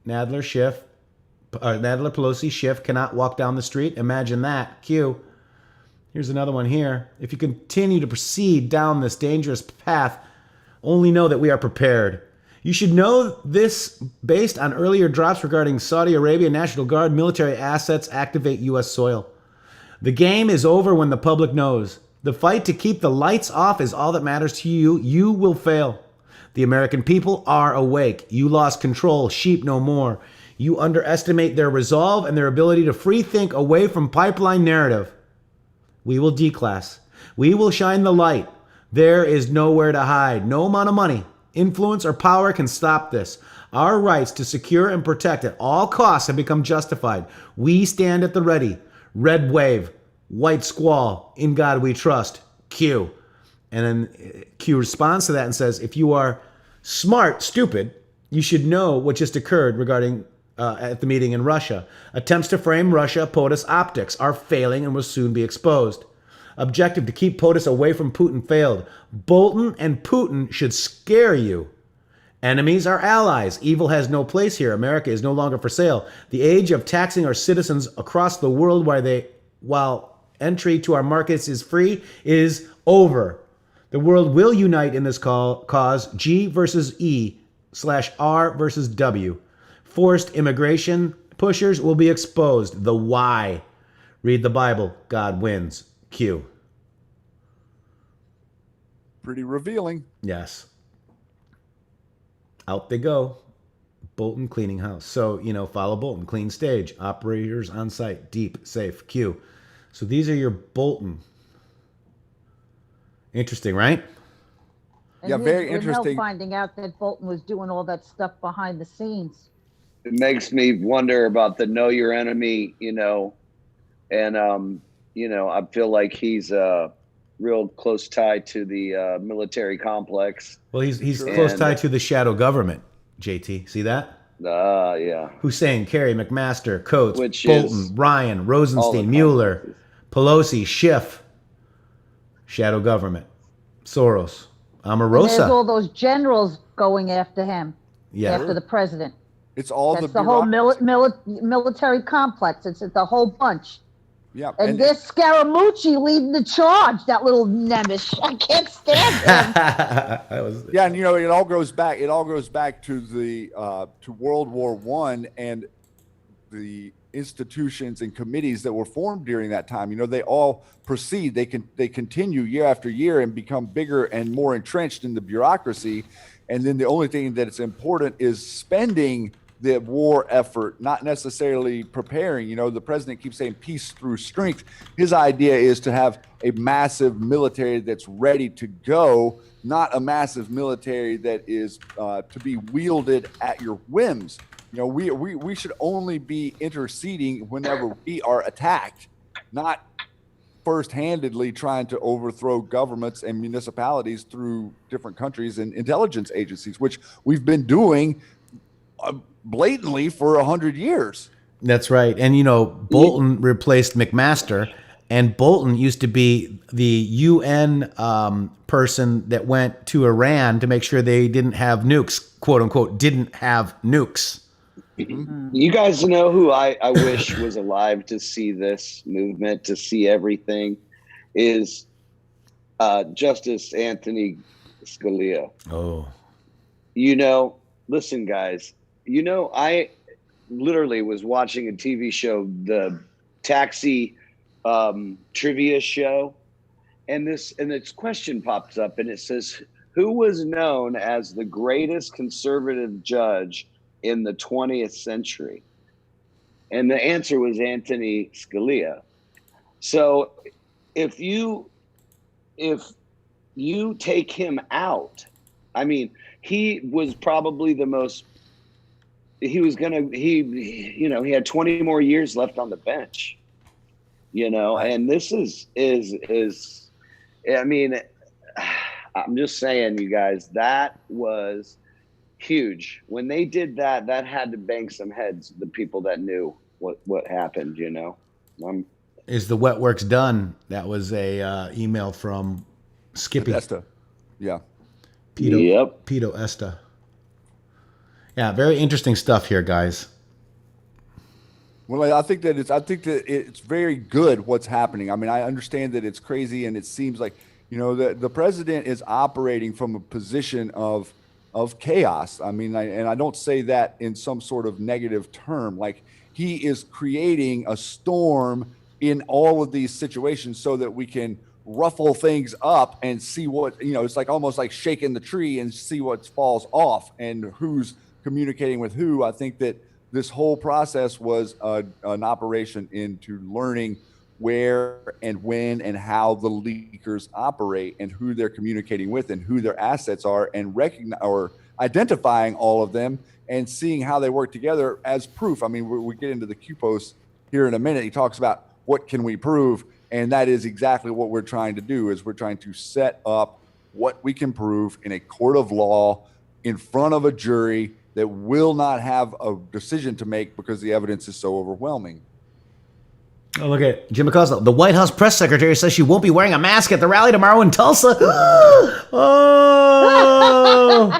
Nadler, Pelosi, Schiff cannot walk down the street. Imagine that. Q. Here's another one here. If you continue to proceed down this dangerous path, only know that we are prepared. You should know this based on earlier drops regarding Saudi Arabia, National Guard, military assets activate U.S. soil. The game is over when the public knows. The fight to keep the lights off is all that matters to you. You will fail. The American people are awake. You lost control. Sheep no more. You underestimate their resolve and their ability to free think away from pipeline narrative. We will declass. We will shine the light. There is nowhere to hide. No amount of money, influence, or power can stop this. Our rights to secure and protect at all costs have become justified. We stand at the ready. Red wave, white squall, in God we trust. Q. And then Q responds to that and says, if you are smart, stupid, you should know what just occurred regarding at the meeting in Russia. Attempts to frame Russia, POTUS optics are failing and will soon be exposed. Objective to keep POTUS away from Putin failed. Bolton and Putin should scare you. Enemies are allies. Evil has no place here. America is no longer for sale. The age of taxing our citizens across the world while entry to our markets is free is over. The world will unite in this cause. G versus E / R versus W. Forced immigration pushers will be exposed. The why. Read the Bible. God wins. Q. Pretty revealing. Yes. Out they go. Bolton cleaning house. So, follow Bolton. Clean stage. Operators on site. Deep. Safe. Q. So these are your Bolton. Interesting, right? And Yeah, very we're now interesting. finding out that Bolton was doing all that stuff behind the scenes. It makes me wonder about the know your enemy, and I feel like he's a real close tie to the military complex. Well, he's close tied to the shadow government, JT. See that? Yeah. Hussein, Kerry, McMaster, Coates, Which Bolton, is Ryan, all Rosenstein, the Mueller, Pelosi, Schiff, shadow government, Soros, And there's Omarosa. all those generals going after him, Yeah. after the president. It's all That's the whole military complex. It's the whole bunch. Yeah, And there's Scaramucci leading the charge, that little Nemish. I can't stand him. Yeah, and it all goes back. It all goes back to the to World War I and the institutions and committees that were formed during that time. They all proceed. They continue year after year and become bigger and more entrenched in the bureaucracy. And then the only thing that is important is spending the war effort, not necessarily preparing. The president keeps saying peace through strength. His idea is to have a massive military that's ready to go, not a massive military that is to be wielded at your whims. We should only be interceding whenever we are attacked, not first-handedly trying to overthrow governments and municipalities through different countries and intelligence agencies, which we've been doing blatantly for 100 years. That's right. And, Bolton replaced McMaster, and Bolton used to be the UN person that went to Iran to make sure they didn't have nukes, quote unquote, didn't have nukes. You guys know who I wish was alive to see this movement, to see everything, is Justice Anthony Scalia. Oh. Listen, guys, I literally was watching a TV show, the Taxi trivia show, and this question pops up, and it says, who was known as the greatest conservative judge in the 20th century? And the answer was Anthony Scalia. So if you take him out, he was probably the most, he had 20 more years left on the bench, and this is I'm just saying, you guys, that was huge. When they did that, that had to bang some heads, the people that knew what happened, Is the wet works done? That was a email from Skippy. Esta. Yeah. Pito Esta. Yeah, very interesting stuff here, guys. Well, I think that it's very good what's happening. I understand that it's crazy, and it seems like the president is operating from a position of chaos. And I don't say that in some sort of negative term. Like, he is creating a storm in all of these situations so that we can ruffle things up and see what, it's like almost like shaking the tree and see what falls off and who's communicating with who. I think that this whole process was an operation into learning where and when and how the leakers operate and who they're communicating with and who their assets are, and identifying all of them and seeing how they work together as proof. We get into the Q post here in a minute. He talks about what can we prove, and that is exactly what we're trying to do. Is we're trying to set up what we can prove in a court of law in front of a jury that will not have a decision to make because the evidence is so overwhelming. Oh, look at Jim Acosta. The White House press secretary says she won't be wearing a mask at the rally tomorrow in Tulsa. Oh.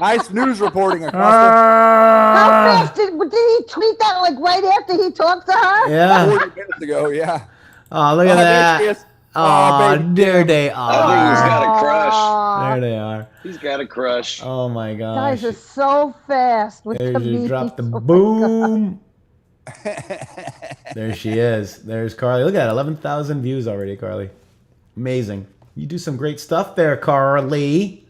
Nice news reporting, Acosta. How fast did he tweet that? Like right after he talked to her? Yeah. 40 minutes ago, yeah. Oh, look at that. Oh, there they are. I think he's got a crush. There they are. He's got a crush. Oh my gosh. Guys are so fast with There the she memes. dropped the Oh my boom. There she is. There's Carly. Look at that. 11,000 views already, Carly. Amazing. You do some great stuff there, Carly.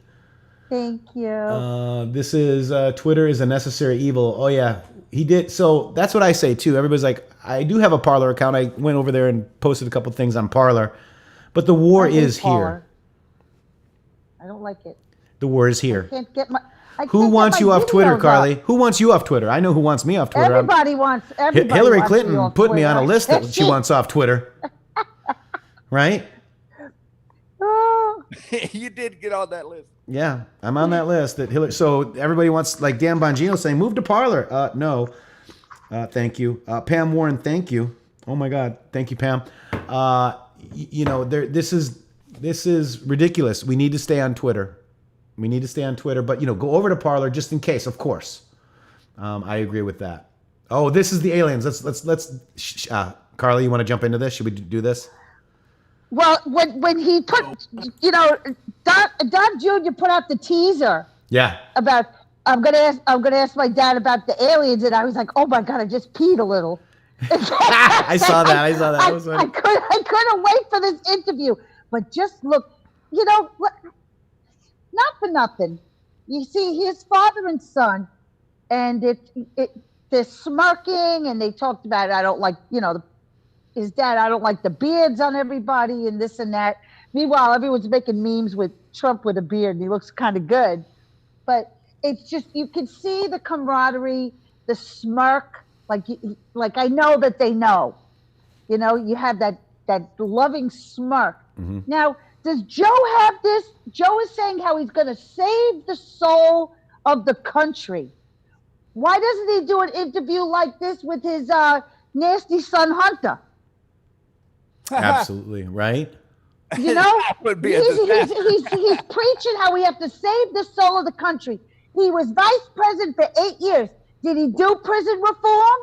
Thank you. This is Twitter is a necessary evil. Oh yeah, he did. So that's what I say too. Everybody's like, I do have a Parler account. I went over there and posted a couple things on Parler, but the war I hate is Parler. here. I don't like it. The war is here. Can't get my. Who wants you off Twitter, Carly? Who wants you off Twitter? I know who wants me off Twitter. Everybody wants. Hillary wants Clinton me off put me on a Twitter. list that she wants off Twitter. Right? Oh. You did get on that list. Yeah, I'm on that list. That Hillary. So everybody wants, like Dan Bongino saying, move to Parler. No, thank you. Pam Warren, thank you. Oh my God, thank you, Pam. You know, this is ridiculous. We need to stay on Twitter. We need to stay on Twitter, but you know, go over to Parler just in case, of course. I agree with that. Oh, this is the aliens. Let's. Carly, you want to jump into this? Should we do this? Well, when he put, you know, Don Jr. put out the teaser. Yeah. About I'm gonna ask my dad about the aliens, and I was like, oh my God, I just peed a little. I saw that. I couldn't wait for this interview, but just look, you know, not for nothing. You see, his father and son, and they're smirking, and they talked about, I don't like, you know, his dad, I don't like the beards on everybody and this and that. Meanwhile, everyone's making memes with Trump with a beard, and he looks kind of good. But it's just, you can see the camaraderie, the smirk, like I know that they know. You know, you have that loving smirk. Mm-hmm. Now, does Joe have this? Joe is saying how he's going to save the soul of the country. Why doesn't he do an interview like this with his nasty son, Hunter? Absolutely, right? You know, would be he's preaching how we have to save the soul of the country. He was vice president for 8 years. Did he do prison reform?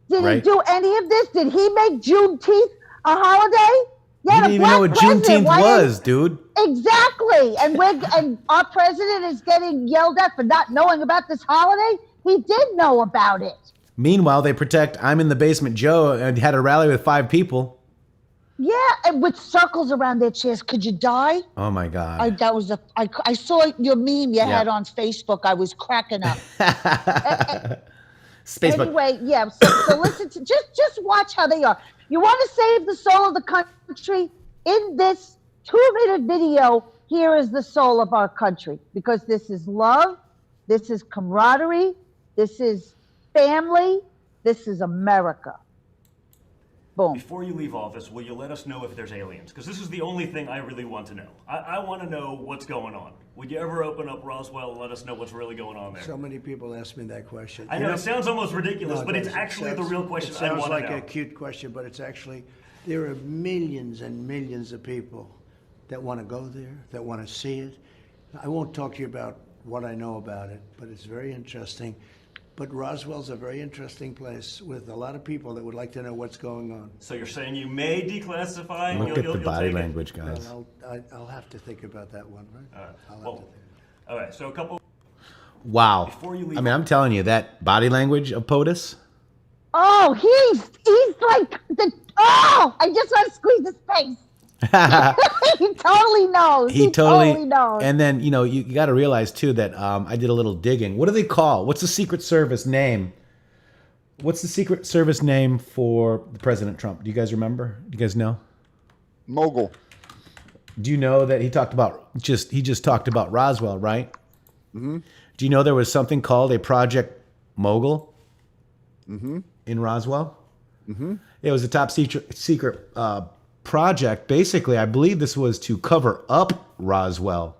Did he do any of this? Did he make Juneteenth a holiday? Yeah, you didn't even know what Juneteenth was, dude. Exactly. And our president is getting yelled at for not knowing about this holiday. He did know about it. Meanwhile, they protect I'm in the basement Joe and had a rally with 5 people. Yeah, and with circles around their chairs. Could you die? Oh my God. I saw your meme you had on Facebook. I was cracking up. Facebook. Anyway, yeah. So listen to just watch how they are. You want to save the soul of the country? In this 2-minute video, here is the soul of our country, because this is love, this is camaraderie, this is family, this is America. Boom. Before you leave office, will you let us know if there's aliens? Because this is the only thing I really want to know. I want to know what's going on. Would you ever open up Roswell and let us know what's really going on there? So many people ask me that question. I know, it sounds almost ridiculous, but it's actually the real question I want to know. It sounds like a cute question, but it's actually, there are millions and millions of people that want to go there, that want to see it. I won't talk to you about what I know about it, but it's very interesting. But Roswell's a very interesting place with a lot of people that would like to know what's going on. So you're saying you may declassify? Look at the body language, guys. Well, I'll have to think about that one, right? All right, so a couple... Wow. Before you leave, I mean, I'm telling you, that body language of POTUS. Oh, he's like I just want to squeeze his face. He totally knows. He totally knows. And then, you know, you got to realize too that I did a little digging. What do they call? What's the Secret Service name? What's the Secret Service name for President Trump? Do you guys remember? Do you guys know? Mogul. Do you know that he just talked about Roswell, right? Mm-hmm. Do you know there was something called a Project Mogul? Mm-hmm. In Roswell? Mm-hmm. It was a top secret project. Basically, I believe this was to cover up Roswell.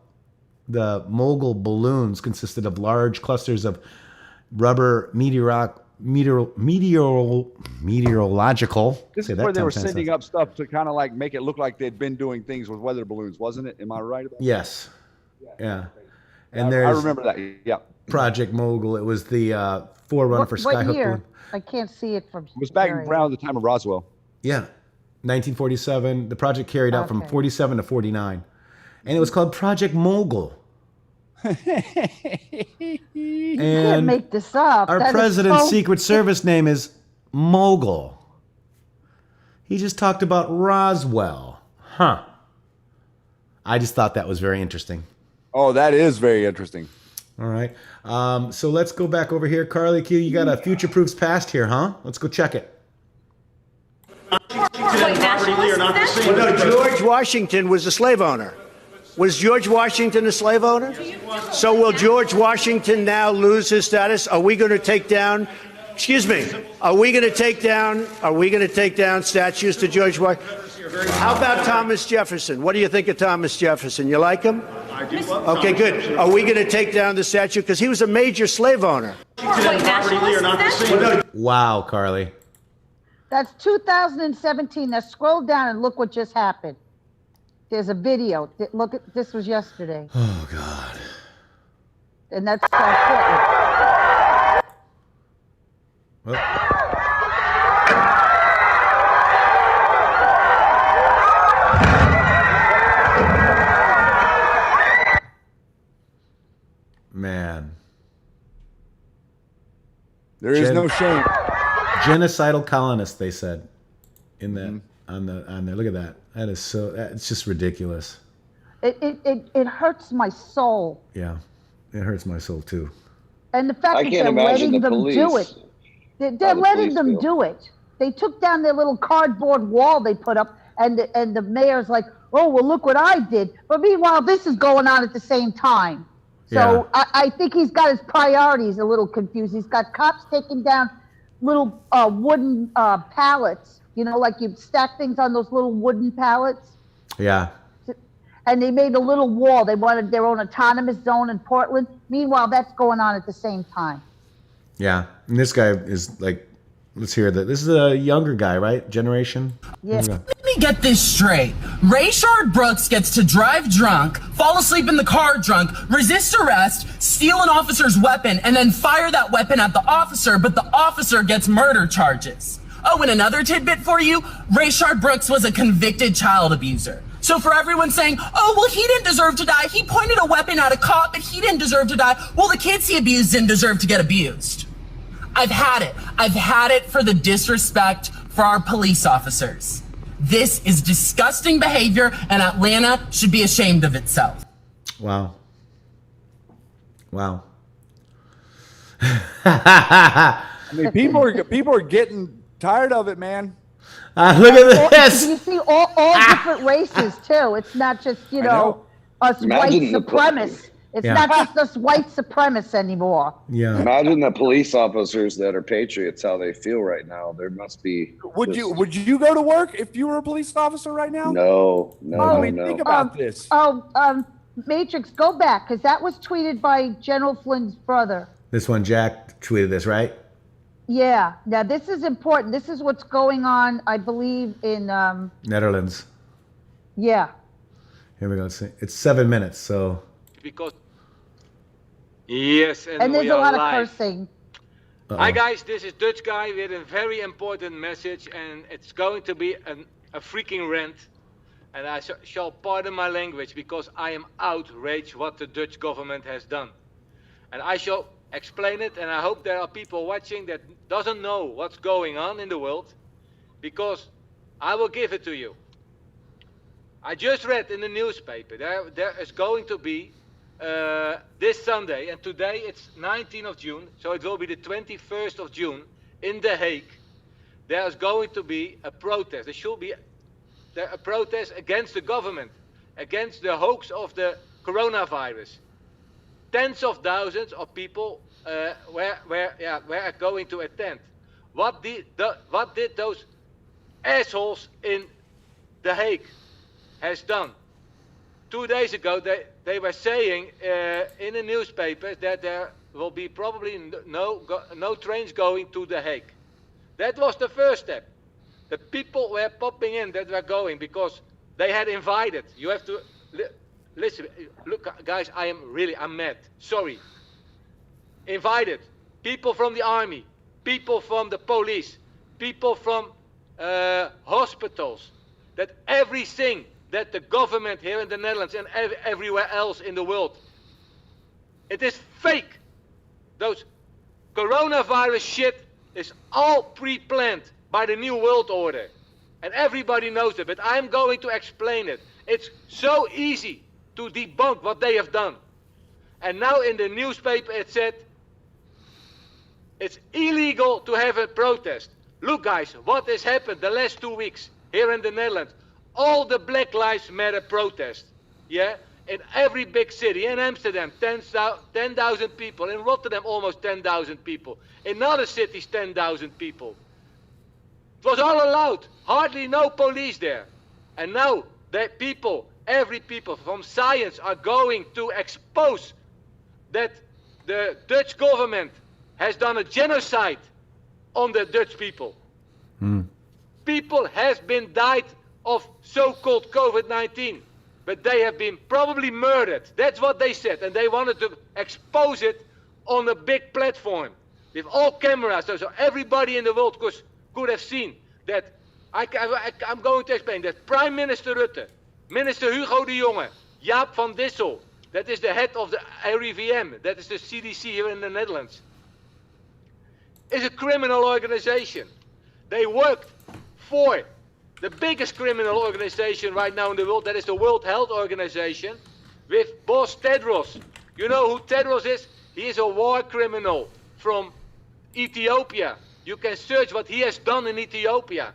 The Mogul balloons consisted of large clusters of rubber meteorological. This is where they were sending up stuff to kind of like make it look like they'd been doing things with weather balloons, wasn't it? Am I right about that? Yes. Yeah. And I remember that. Yeah. Project Mogul. It was the forerunner for Skyhook What year? balloon. I can't see it from. It was back around the time of Roswell. Yeah. 1947. The project carried out from 47 to 49. And it was called Project Mogul. You can't make this up. Our president's Secret Service name is Mogul. He just talked about Roswell. Huh. I just thought that was very interesting. Oh, that is very interesting. All right. So let's go back over here. Carly Q, you got a Future Proofs past here, huh? Let's go check it. Well, no, George Washington was a slave owner. Was George Washington a slave owner? So will George Washington now lose his status? Are we going to take down? Excuse me. Are we going to take down statues to George Washington? How about Thomas Jefferson? What do you think of Thomas Jefferson? You like him? I do. Okay, good. Are we going to take down the statue because he was a major slave owner? Wow, Carly. That's 2017. Now scroll down and look what just happened. There's a video. Look at this. Was yesterday. Oh God. And that's Portland. Well. Man. There is no shame. Genocidal colonists, they said. In that on there. Look at that. That is so it's just ridiculous. It hurts my soul. Yeah. It hurts my soul too. And the fact that they're letting them do it. They're letting them do it. They took down their little cardboard wall they put up, and the mayor's like, oh, well, look what I did. But meanwhile, this is going on at the same time. So yeah. I think he's got his priorities a little confused. He's got cops taking down little wooden pallets, you know, like you stack things on those little wooden pallets. Yeah. And they made a little wall. They wanted their own autonomous zone in Portland. Meanwhile, that's going on at the same time. Yeah. And this guy is like, let's hear that. This is a younger guy, right? Generation? Yeah. Let me get this straight. Rayshard Brooks gets to drive drunk, fall asleep in the car drunk, resist arrest, steal an officer's weapon, and then fire that weapon at the officer, but the officer gets murder charges. Oh, and another tidbit for you, Rayshard Brooks was a convicted child abuser. So for everyone saying, oh, well, he didn't deserve to die. He pointed a weapon at a cop, but he didn't deserve to die. Well, the kids he abused didn't deserve to get abused. I've had it. I've had it for the disrespect for our police officers. This is disgusting behavior, and Atlanta should be ashamed of itself. Wow. Wow. I mean, people are getting tired of it, man. Look at this. You see all different races, too. It's not just, you know, us white supremacists. It's not just us white supremacists anymore. Yeah. Imagine the police officers that are patriots, how they feel right now. There must be. Would you go to work if you were a police officer right now? No. I mean, think about this. Matrix, go back, because that was tweeted by General Flynn's brother. This one, Jack tweeted this, right? Yeah. Now, this is important. This is what's going on, I believe, in... Netherlands. Yeah. Here we go. It's 7 minutes, so... Because... Yes, and there's a lot of cursing. Hi, guys. This is Dutch Guy with a very important message, and it's going to be a freaking rant. And I shall pardon my language, because I am outraged what the Dutch government has done. And I shall... explain it, and I hope there are people watching that doesn't know what's going on in the world, because I will give it to you. I just read in the newspaper there is going to be this Sunday, and today it's 19th of June, so it will be the 21st of June in The Hague. There is going to be a protest. There should be a protest against the government, against the hoax of the coronavirus. Tens of thousands of people were going to attend. What did those assholes in The Hague has done? 2 days ago, they were saying in the newspapers that there will be probably no trains going to The Hague. That was the first step. The people were popping in that were going because they had invited. You have to... Listen, look, guys, I'm mad. Sorry. Invited people from the army, people from the police, people from hospitals, that everything that the government here in the Netherlands and everywhere else in the world, it is fake. Those coronavirus shit is all pre-planned by the New World Order. And everybody knows it, but I'm going to explain it. It's so easy to debunk what they have done. And now in the newspaper it said it's illegal to have a protest. Look guys, what has happened the last 2 weeks here in the Netherlands? All the Black Lives Matter protests, yeah? In every big city, in Amsterdam, 10,000 people. In Rotterdam, almost 10,000 people. In other cities, 10,000 people. It was all allowed. Hardly no police there. And now that people, every people from science are going to expose that the Dutch government has done a genocide on the Dutch people. People has been died of so-called COVID-19, but they have been probably murdered. That's what they said, and they wanted to expose it on a big platform with all cameras, so everybody in the world could have seen that. I'm going to explain that Prime Minister Rutte, Minister Hugo de Jonge, Jaap van Dissel, that is the head of the RIVM, that is the CDC here in the Netherlands, is a criminal organization. They worked for the biggest criminal organization right now in the world, that is the World Health Organization, with boss Tedros. You know who Tedros is? He is a war criminal from Ethiopia. You can search what he has done in Ethiopia.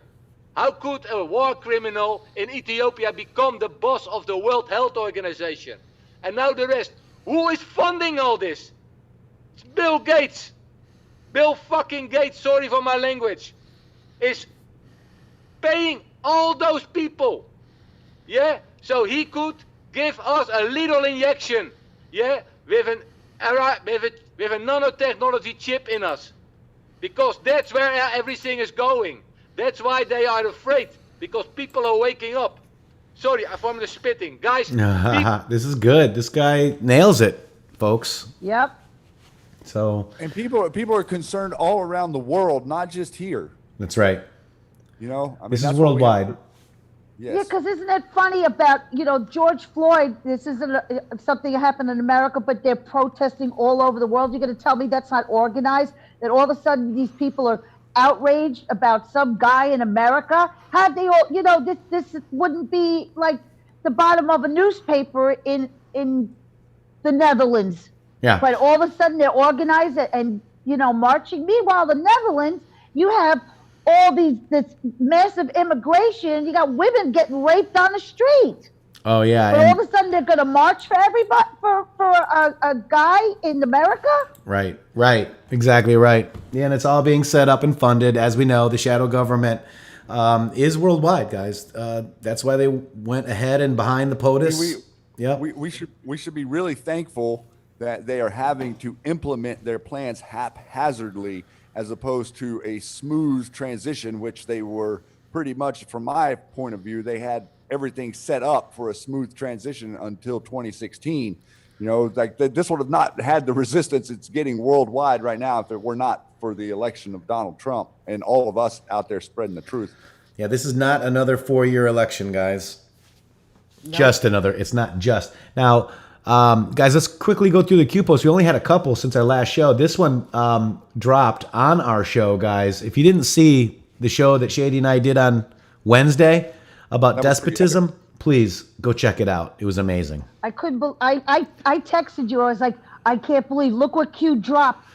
How could a war criminal in Ethiopia become the boss of the World Health Organization? And now the rest. Who is funding all this? It's Bill Gates. Bill fucking Gates, sorry for my language, is paying all those people, yeah, so he could give us a little injection, yeah, with a nanotechnology chip in us, because that's where everything is going. That's why they are afraid, because people are waking up. Sorry from the spitting, guys. This is good. This guy nails it, folks. Yep. So. And people are concerned all around the world, not just here. That's right. You know, I mean, This is that's what we have worldwide. to- Yeah, because isn't it funny about, George Floyd? This isn't something that happened in America, but they're protesting all over the world. You're going to tell me that's not organized? That all of a sudden these people are outraged about some guy in America? How they all, this wouldn't be like the bottom of a newspaper in the Netherlands. Yeah. But all of a sudden they're organized and marching. Meanwhile, the Netherlands, you have all this massive immigration. You got women getting raped on the street. Oh yeah. But and- all of a sudden they're going to march for everybody for a guy in America. Right. Exactly right. Yeah, and it's all being set up and funded. As we know, the shadow government is worldwide, guys. That's why they went ahead and behind the POTUS. We should be really thankful that they are having to implement their plans haphazardly, as opposed to a smooth transition, which they were pretty much, from my point of view, they had everything set up for a smooth transition until 2016. This would have not had the resistance it's getting worldwide right now if it were not for the election of Donald Trump and all of us out there spreading the truth. Yeah, this is not another 4-year election, guys. Just another. It's not just. Now, guys, let's quickly go through the Q posts. We only had a couple since our last show. This one dropped on our show, guys. If you didn't see the show that Shady and I did on Wednesday about despotism, please go check it out. It was amazing. I couldn't. I texted you. I was like, I can't believe. Look what Q dropped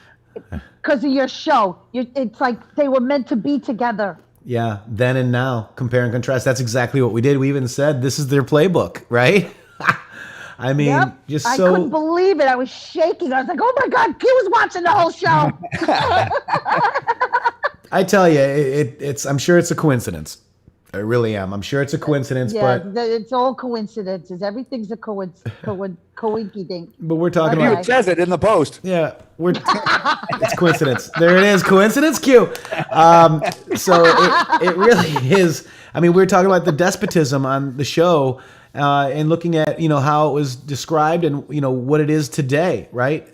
because of your show. It's like they were meant to be together. Yeah, then and now, compare and contrast. That's exactly what we did. We even said this is their playbook, right? I mean, just so. I couldn't believe it. I was shaking. I was like, oh my God, Q was watching the whole show. I tell you, it's. I'm sure it's a coincidence. I really am. I'm sure it's a coincidence, but it's all coincidences. Everything's a coinky dink. But we're talking about. It says it in the post. Yeah, it's coincidence. There it is, coincidence Q. So it really is. I mean, we were talking about the despotism on the show. And looking at how it was described and what it is today, right?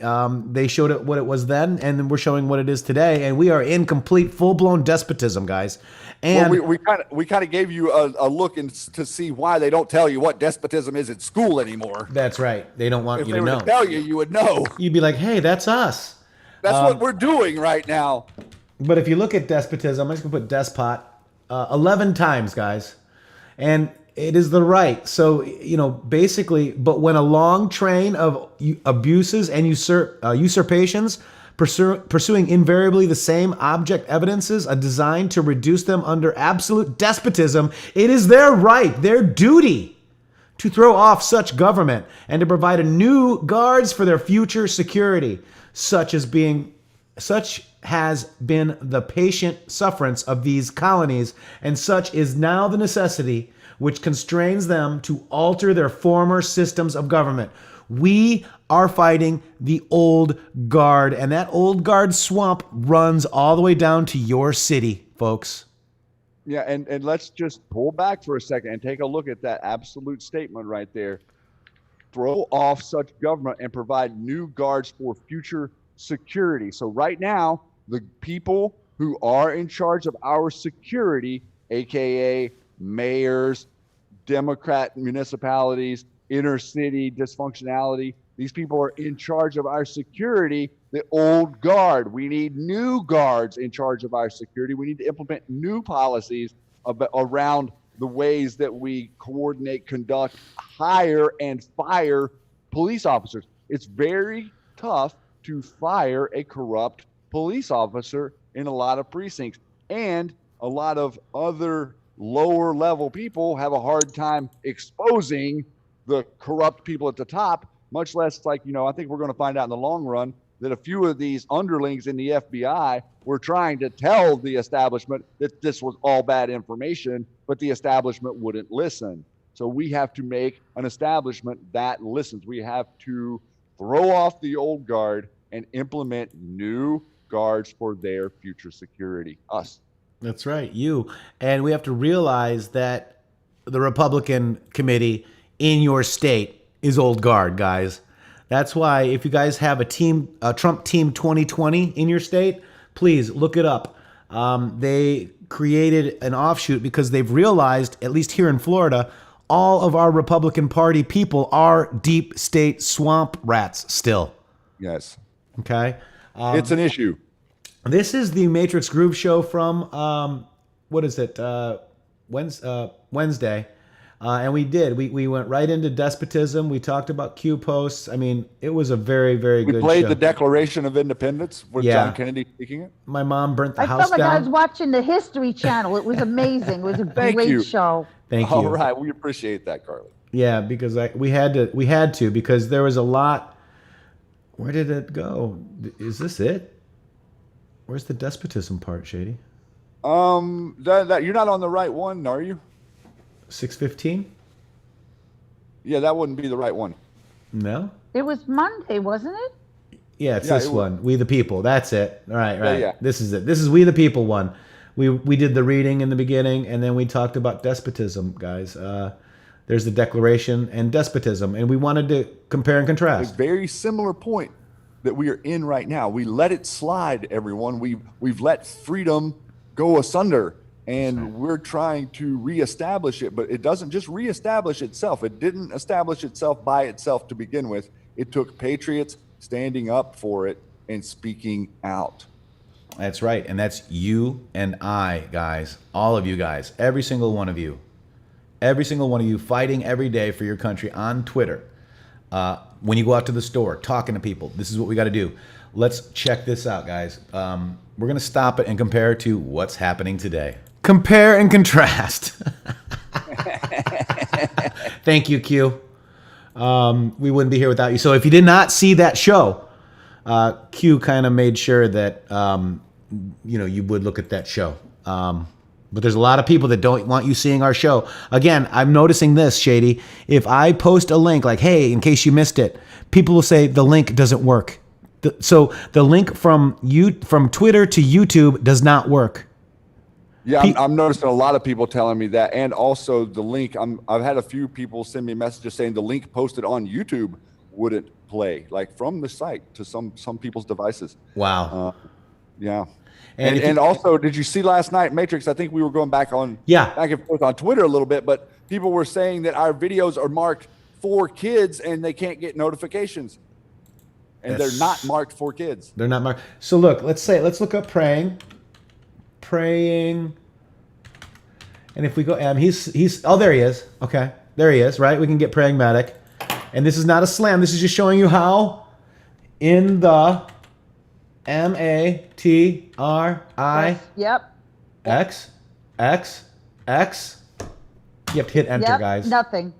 They showed it what it was then, and then we're showing what it is today, and we are in complete full-blown despotism, guys. And we kind of gave you a look to see why they don't tell you what despotism is at school anymore. That's right. They don't want you to know. If they were to tell you, you would know. You'd be like, hey, that's us. That's what we're doing right now. But if you look at despotism, I'm just gonna put despot 11 times, guys, and It is the right. So, basically, but when a long train of abuses and usurpations, pursuing invariably the same object evidences are designed to reduce them under absolute despotism, it is their right, their duty, to throw off such government and to provide a new guards for their future security, such has been the patient sufferance of these colonies, and such is now the necessity which constrains them to alter their former systems of government. We are fighting the old guard, and that old guard swamp runs all the way down to your city, folks. Yeah, and let's just pull back for a second and take a look at that absolute statement right there. Throw off such government and provide new guards for future security. So right now, the people who are in charge of our security, aka mayors, Democrat municipalities, inner city dysfunctionality, these people are in charge of our security, the old guard. We need new guards in charge of our security. We need to implement new policies around the ways that we coordinate, conduct, hire, and fire police officers. It's very tough to fire a corrupt police officer in a lot of precincts. And a lot of other lower level people have a hard time exposing the corrupt people at the top, much less I think we're going to find out in the long run that a few of these underlings in the FBI were trying to tell the establishment that this was all bad information, but the establishment wouldn't listen. So we have to make an establishment that listens. We have to throw off the old guard and implement new guards for their future security. Us. That's right, you. And we have to realize that the Republican committee in your state is old guard, guys. That's why if you guys have a Trump Team 2020 in your state, please look it up. They created an offshoot because they've realized, at least here in Florida, all of our Republican Party people are deep state swamp rats still. Yes. Okay. It's an issue. This is the Matrix Groove Show from, what is it, Wednesday. And we went right into despotism. We talked about Q posts. I mean, it was a very, very good show. We played the Declaration of Independence with John Kennedy speaking it. My mom burnt the I house felt like down. I was watching the History Channel. It was amazing. It was a great show. Thank you. All right. We appreciate that, Carly. Yeah, because we had to because there was a lot. Where did it go? Is this it? Where's the despotism part, Shady? That you're not on the right one, are you? 6:15? Yeah, that wouldn't be the right one. No? It was Monday, wasn't it? Yeah, it's this one. We the People. That's it. All right, right. Yeah. This is it. This is We the People one. We did the reading in the beginning, and then we talked about despotism, guys. There's the Declaration and despotism, and we wanted to compare and contrast. A very similar point that we are in right now. We let it slide, everyone. We've let freedom go asunder. And we're trying to reestablish it, but it doesn't just reestablish itself. It didn't establish itself by itself to begin with. It took patriots standing up for it and speaking out. That's right. And that's you and I, guys. All of you guys. Every single one of you. Every single one of you fighting every day for your country on Twitter. When you go out to the store, talking to people. This is what we got to do. Let's check this out, guys. We're going to stop it and compare it to what's happening today. Compare and contrast. Thank you, Q. We wouldn't be here without you. So if you did not see that show, Q kind of made sure that you would look at that show. But there's a lot of people that don't want you seeing our show. Again, I'm noticing this, Shady. If I post a link like, hey, in case you missed it, people will say the link doesn't work. So the link from Twitter to YouTube does not work. Yeah, I'm noticing a lot of people telling me that, and also the link. I've had a few people send me messages saying the link posted on YouTube wouldn't play, like from the site to some people's devices. Wow. Yeah. And also, did you see last night, Matrix? I think we were going back and forth on Twitter a little bit, but people were saying that our videos are marked for kids and they can't get notifications. And they're not marked for kids. They're not marked. So look, let's look up praying. And if we go, he's oh, there he is. Okay, there he is. Right, we can get pragmatic. And this is not a slam. This is just showing you how in the MATRIX Yep. X. You have to hit enter, Yep. guys. Nothing.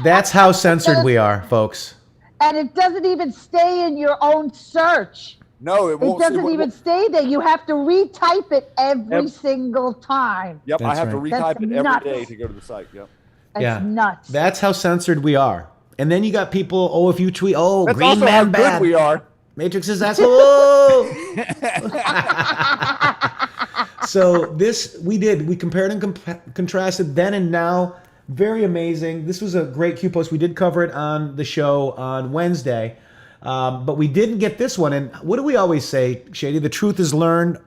That's how censored we are, folks. And it doesn't even stay in your own search. No, it won't. It doesn't even stay there. You have to retype it every single time. Yep, I That's have to right. retype That's it every nuts. day to go to the site. Yep. That's nuts. That's how censored we are. And then you got people, oh, if you tweet, oh, That's green also man how good bad. we are. Matrix is asshole. So this we compared and contrasted then and now. Very amazing. This was a great Q post. We did cover it on the show on Wednesday, but we didn't get this one. And what do we always say, Shady? The truth is learned,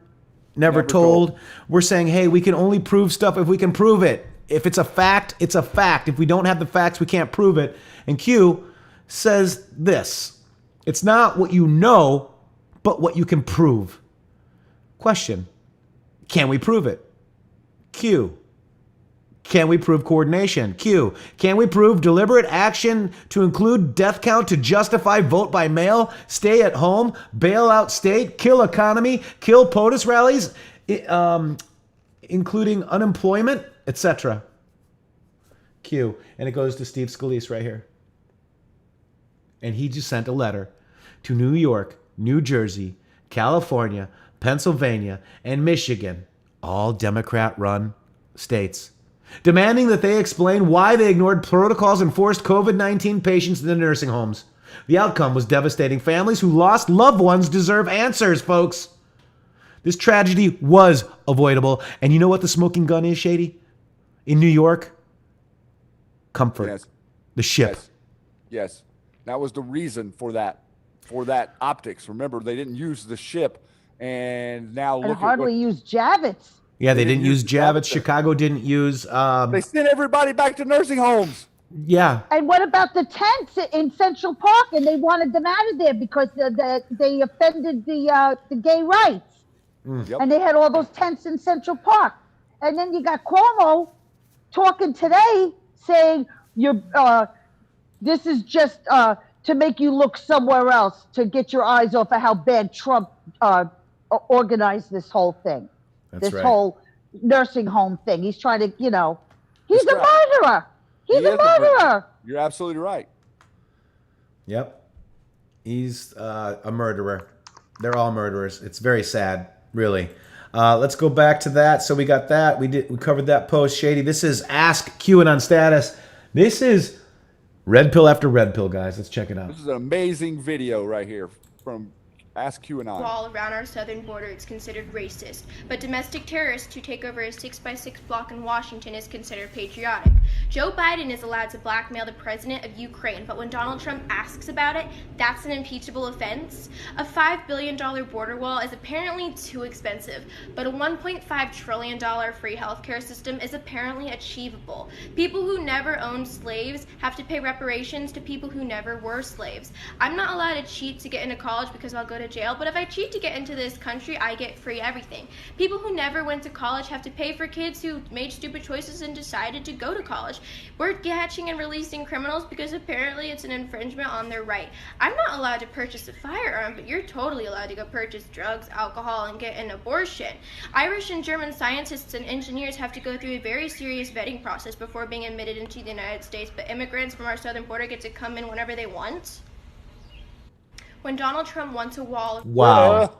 never told. We're saying, hey, we can only prove stuff if we can prove it. If it's a fact, it's a fact. If we don't have the facts, we can't prove it. And Q says this: it's not what you know, but what you can prove. Question: can we prove it? Q: can we prove coordination? Q: can we prove deliberate action to include death count to justify vote by mail, stay at home, bail out state, kill economy, kill POTUS rallies, including unemployment, etc.? Q. And it goes to Steve Scalise right here. And he just sent a letter to New York, New Jersey, California, Pennsylvania, and Michigan, all Democrat-run states, demanding that they explain why they ignored protocols and forced COVID-19 patients into nursing homes. The outcome was devastating. Families who lost loved ones deserve answers, folks. This tragedy was avoidable. And you know what the smoking gun is, Shady? In New York? Comfort. Yes. The ship. Yes. That was the reason for that optics. Remember, they didn't use the ship, and now And look hardly use Javits. Yeah, they didn't use Javits. Chicago didn't use... they sent everybody back to nursing homes. Yeah. And what about the tents in Central Park? And they wanted them out of there because they offended the gay rights. Yep. And they had all those tents in Central Park. And then you got Cuomo talking today saying this is just to make you look somewhere else, to get your eyes off of how bad Trump organized this whole thing. That's right. Whole nursing home thing. He's trying to, he's a murderer. He's a murderer. You're absolutely right. Yep. He's a murderer. They're all murderers. It's very sad, really. Let's go back to that. So we got that. We covered that post, Shady. This is Ask QAnon Status. This is red pill after red pill, guys. Let's check it out. This is an amazing video right here from Ask QAnon. Wall around our southern border is considered racist, but domestic terrorists who take over a 6x6 block in Washington is considered patriotic. Joe Biden is allowed to blackmail the president of Ukraine, but when Donald Trump asks about it, that's an impeachable offense. A $5 billion border wall is apparently too expensive, but a $1.5 trillion free healthcare system is apparently achievable. People who never owned slaves have to pay reparations to people who never were slaves. I'm not allowed to cheat to get into college because I'll go to jail, but if I cheat to get into this country, I get free everything. People who never went to college have to pay for kids who made stupid choices and decided to go to college. We're catching and releasing criminals because apparently it's an infringement on their right. I'm not allowed to purchase a firearm, but you're totally allowed to go purchase drugs, alcohol, and get an abortion. Irish and German scientists and engineers have to go through a very serious vetting process before being admitted into the United States, but immigrants from our southern border get to come in whenever they want. When Donald Trump wants a wall... Wow.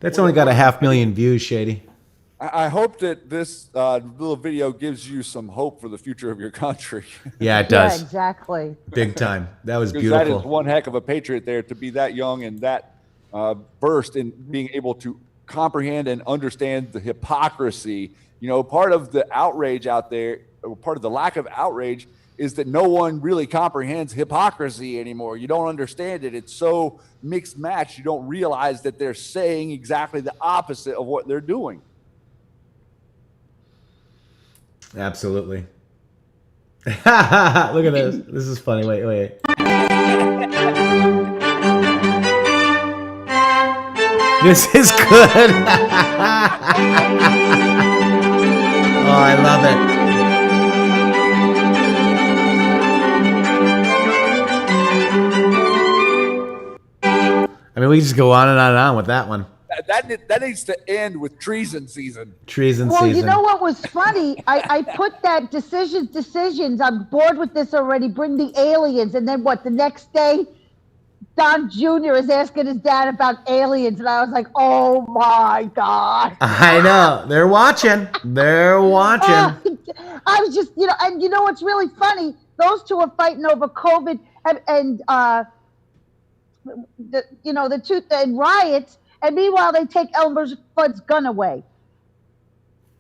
That's only got 500,000 views, Shady. I hope that this little video gives you some hope for the future of your country. Yeah, it does. Yeah, exactly. Big time. That was Because beautiful. that is one heck of a patriot there, to be that young and that versed in being able to comprehend and understand the hypocrisy. You know, part of the outrage out there, or part of the lack of outrage, is that no one really comprehends hypocrisy anymore. You don't understand it. It's so mixed match. You don't realize that they're saying exactly the opposite of what they're doing. Absolutely. Look at this. This is funny. Wait. This is good. I love it. I mean, we just go on and on and on with that one. That needs to end with treason season. Treason Well, season. you know what was funny? I put that decisions. I'm bored with this already. Bring the aliens. And then what? The next day, Don Jr. is asking his dad about aliens. And I was like, oh my God. I know. They're watching. They're watching. I was just, and you know what's really funny? Those two are fighting over COVID and the truth and riots. And meanwhile, they take Elmer Fudd's gun away.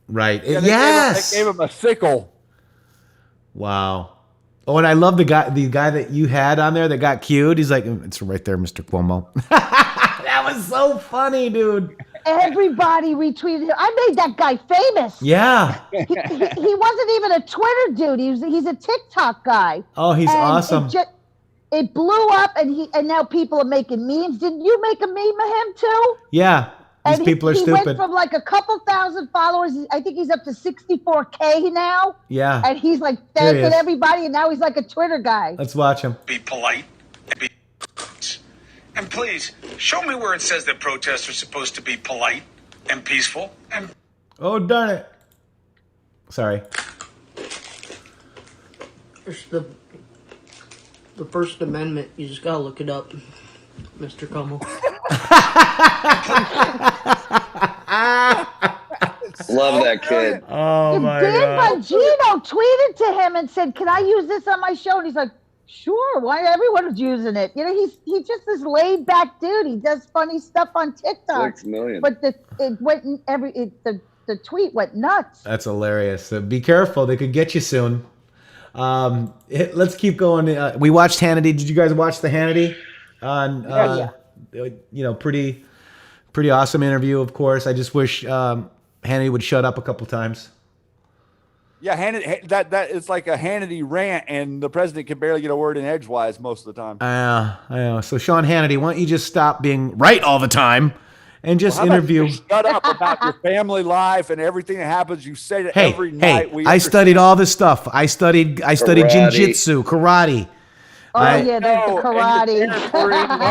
Right. Yeah, Yes. They gave him a sickle. Wow. Oh, and I love the guy that you had on there that got cued. He's like, it's right there, Mr. Cuomo. That was so funny, dude. Everybody retweeted him. I made that guy famous. Yeah. He wasn't even a Twitter dude. He's a TikTok guy. Oh, he's awesome. It blew up, and now people are making memes. Didn't you make a meme of him too? Yeah. These people are stupid. He went from like a couple thousand followers. I think he's up to 64K now. Yeah. And he's like thanking everybody, and now he's like a Twitter guy. Let's watch him. Be polite and please show me where it says that protests are supposed to be polite and peaceful. And oh, darn it. Sorry. There's the First Amendment. You just gotta look it up, Mr. Cuomo. Love that kid. Oh my Dan God. Bongino tweeted to him and said, "Can I use this on my show?" And he's like, "Sure. Why? Everyone's using it." He's just this laid back dude. He does funny stuff on TikTok. 6 million. But the tweet went nuts. That's hilarious. So be careful. They could get you soon. Let's keep going. We watched Hannity. Did you guys watch the Hannity? Pretty awesome interview, of course. I just wish Hannity would shut up a couple times. Yeah, Hannity, that it's like a Hannity rant, and the president can barely get a word in edgewise most of the time. I know. So Sean Hannity, why don't you just stop being right all the time and just interview? Shut up about your family life and everything that happens. You say it every night. I studied all this stuff. I studied jiu-jitsu, karate. There's the karate.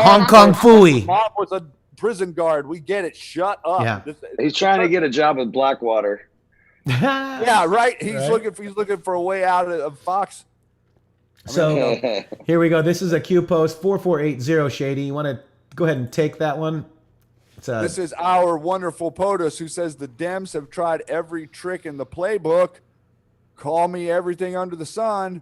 Hong Kong Fooey. Mom was a prison guard. We get it. Shut up. Yeah. He's trying to get a job with Blackwater. Yeah, right. He's looking for a way out of Fox. So here we go. This is a Q post 4480 Shady. You want to go ahead and take that one? This is our wonderful POTUS who says the Dems have tried every trick in the playbook. Call me everything under the sun.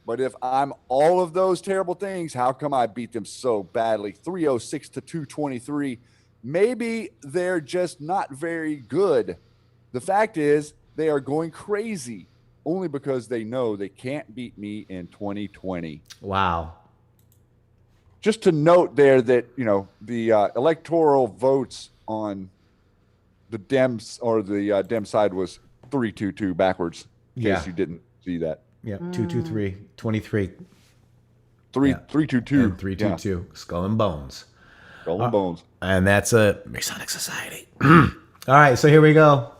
But if I'm all of those terrible things, how come I beat them so badly? 306 to 223. Maybe they're just not very good. The fact is, they are going crazy only because they know they can't beat me in 2020. Wow. Just to note there that, the electoral votes on the Dems or the Dem side was 322 backwards, in case you didn't see that. Yeah, 223, 23. 322. And 322. Yeah. Skull and Bones. Skull and Bones. And that's a Masonic Society. All right, so here we go.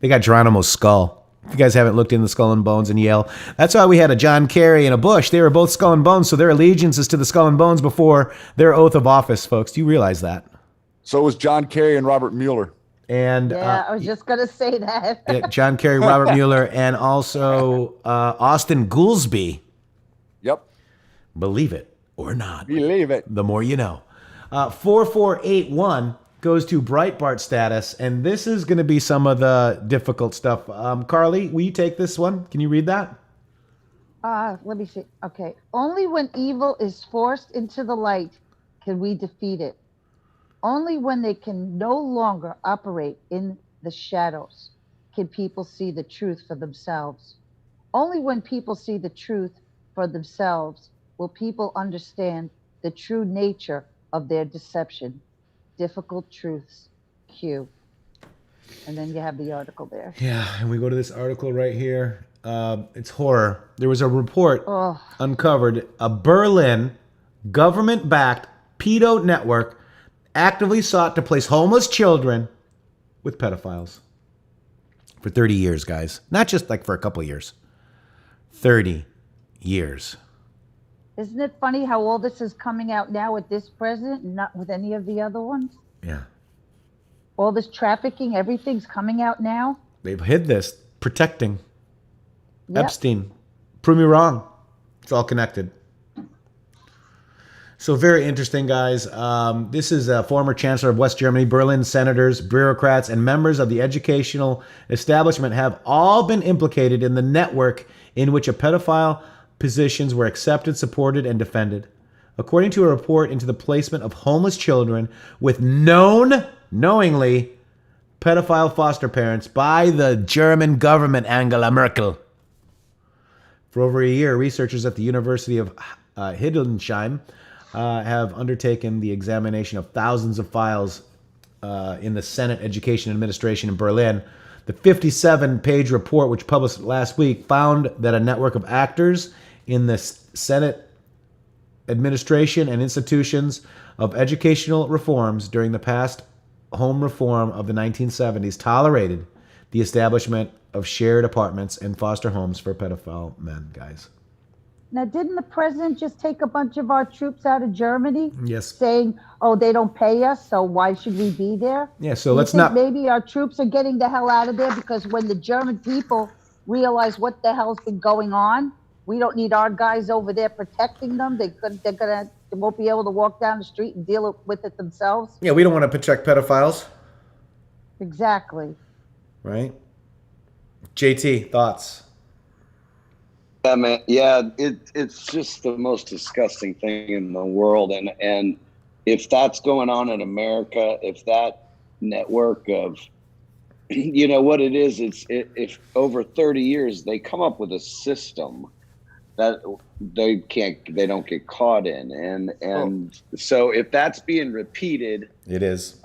They got Geronimo's skull. If you guys haven't looked in the Skull and Bones in Yale, that's why we had a John Kerry and a Bush. They were both Skull and Bones, so their allegiance is to the Skull and Bones before their oath of office, folks. Do you realize that? So was John Kerry and Robert Mueller. And I was just gonna say that. John Kerry, Robert Mueller, and also Austin Goolsbee. Yep. Believe it or not. Believe it. The more you know. 4481 goes to Breitbart status, and this is going to be some of the difficult stuff. Carly, will you take this one? Can you read that? Let me see. Okay. Only when evil is forced into the light can we defeat it. Only when they can no longer operate in the shadows can people see the truth for themselves. Only when people see the truth for themselves will people understand the true nature of their deception. Difficult truths, Q. And then you have the article there. Yeah, and we go to this article right here. It's horror. There was a report uncovered. A Berlin government-backed pedo network actively sought to place homeless children with pedophiles. For 30 years, guys. Not just like for a couple of years. 30 years. Isn't it funny how all this is coming out now with this president and not with any of the other ones? Yeah. All this trafficking, everything's coming out now. They've hid this. Protecting. Yep. Epstein. Prove me wrong. It's all connected. So very interesting, guys. This is a former chancellor of West Germany. Berlin senators, bureaucrats, and members of the educational establishment have all been implicated in the network in which a pedophile positions were accepted, supported, and defended. According to a report into the placement of homeless children with knowingly pedophile foster parents by the German government, Angela Merkel. For over a year, researchers at the University of Hildesheim have undertaken the examination of thousands of files in the Senate Education Administration in Berlin. The 57-page report, which published last week, found that a network of actors in the Senate administration and institutions of educational reforms during the past home reform of the 1970s tolerated the establishment of shared apartments and foster homes for pedophile men, guys. Now, didn't the president just take a bunch of our troops out of Germany? Yes. Saying, oh, they don't pay us, so why should we be there? Yeah, so You let's think not... maybe our troops are getting the hell out of there because when the German people realize what the hell's been going on, we don't need our guys over there protecting them. They won't be able to walk down the street and deal with it themselves. Yeah, we don't want to protect pedophiles. Exactly. Right? JT, thoughts? Yeah, man. Yeah, it's just the most disgusting thing in the world. And if that's going on in America, if that network of, you know what it is, if over 30 years they come up with a system that they don't get caught in. And so if that's being repeated, it is.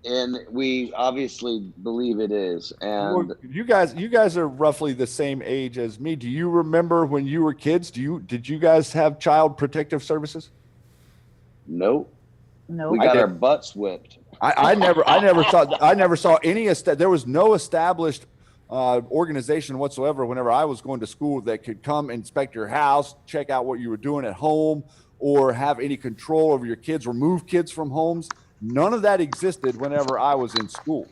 And we obviously believe it is. And well, you guys are roughly the same age as me. Do you remember when you were kids? Did you guys have child protective services? Nope. No. We got our butts whipped. I never saw any. There was no established organization whatsoever whenever I was going to school that could come inspect your house, check out what you were doing at home, or have any control over your kids, remove kids from homes. None of that existed whenever I was in school.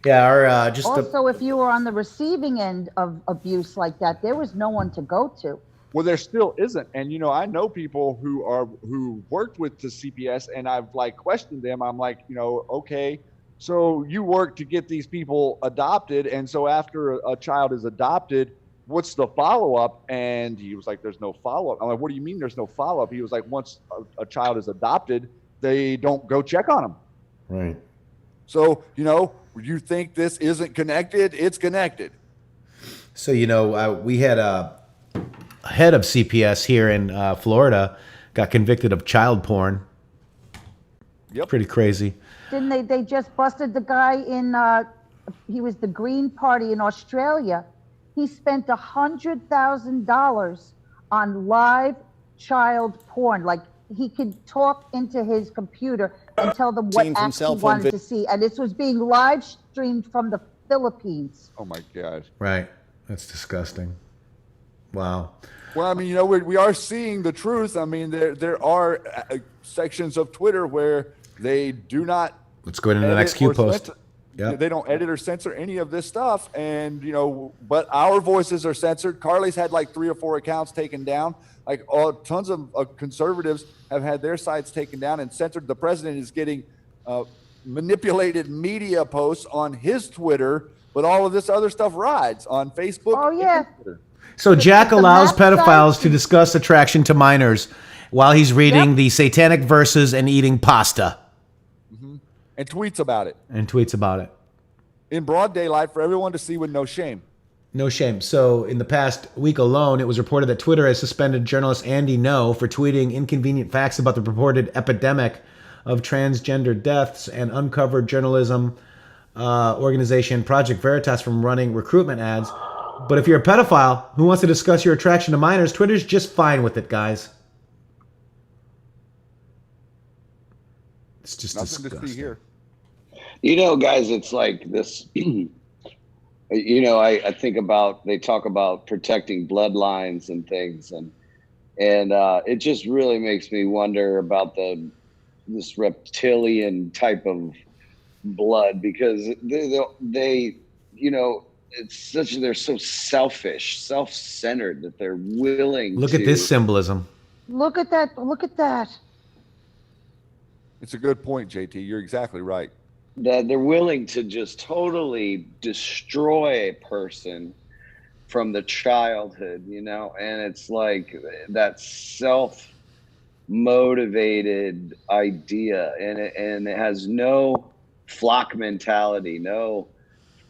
Yeah, also, if you were on the receiving end of abuse like that, there was no one to go to. Well, there still isn't. And, you know, I know people who worked with the CPS, and I've questioned them. I'm like, okay, so you work to get these people adopted. And so after a child is adopted, what's the follow-up? And he was like, there's no follow-up. I'm like, what do you mean there's no follow-up? He was like, once a child is adopted, they don't go check on them. Right. So, you think this isn't connected? It's connected. So, we had a head of CPS here in Florida got convicted of child porn. Yep. Pretty crazy. Didn't they just busted the guy in, he was the Green Party in Australia. He spent $100,000 on live child porn. He could talk into his computer and tell them what acts he wanted to see. And this was being live streamed from the Philippines. Oh, my gosh. Right. That's disgusting. Wow. Well, I mean, we are seeing the truth. I mean, there are sections of Twitter where they do not. Let's go into the next Q post. Yeah. They don't edit or censor any of this stuff. And, but our voices are censored. Carly's had 3 or 4 accounts taken down. Tons of conservatives have had their sites taken down and censored. The president is getting manipulated media posts on his Twitter, but all of this other stuff rides on Facebook. Oh, yeah. And Twitter. So Jack allows pedophiles to discuss attraction to minors while he's reading the satanic verses and eating pasta. Mm-hmm. And tweets about it. In broad daylight for everyone to see with no shame. No shame. So in the past week alone, it was reported that Twitter has suspended journalist Andy Ngo for tweeting inconvenient facts about the purported epidemic of transgender deaths and uncovered journalism organization Project Veritas from running recruitment ads. But if you're a pedophile who wants to discuss your attraction to minors, Twitter's just fine with it, guys. It's just nothing disgusting. to see here. Guys, it's like this. you know, I think about, they talk about protecting bloodlines and things, and it just really makes me wonder about this reptilian type of blood, because they you know, they're so selfish, self-centered, that they're willing Look to at this symbolism. Look at that. Look at that. It's a good point, JT. You're exactly right. that they're willing to just totally destroy a person from the childhood, you know, and it's like that self-motivated idea, and it has no flock mentality, no,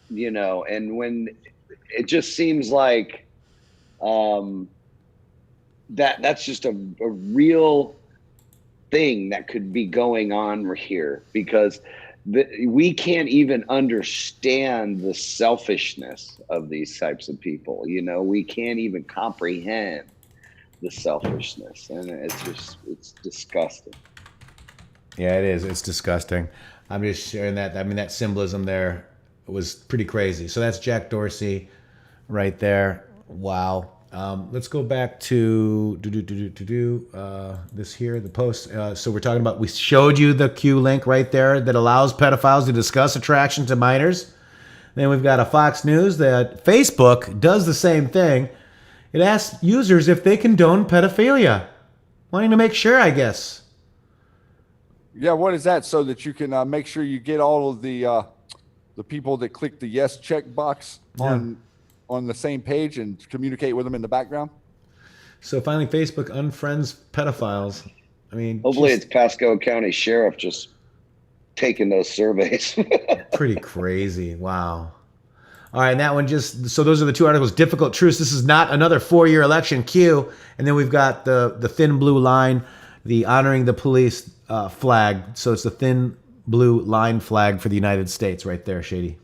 you know, and when it just seems like that's just a real thing that could be going on here, because we can't even understand the selfishness of these types of people. You know, we can't even comprehend the selfishness, and it's disgusting. Yeah, it is. It's disgusting. I'm just sharing that. I mean, that symbolism there was pretty crazy. So that's Jack Dorsey right there. Wow. Let's go back to this here, the post. So we're talking about, we showed you the Q link right there that allows pedophiles to discuss attraction to minors. Then we've got a Fox News that Facebook does the same thing. It asks users if they condone pedophilia. Wanting to make sure, I guess. Yeah, what is that? So that you can make sure you get all of the people that click the yes check box on the same page and communicate with them in the background. So finally, Facebook unfriends pedophiles. I mean, hopefully it's Pasco County Sheriff just taking those surveys. Pretty crazy. Wow. All right, and that one so those are the two articles. Difficult Truths. This is not another 4-year election. Q. And then we've got the thin blue line, the honoring the police flag. So it's the thin blue line flag for the United States right there, Shady.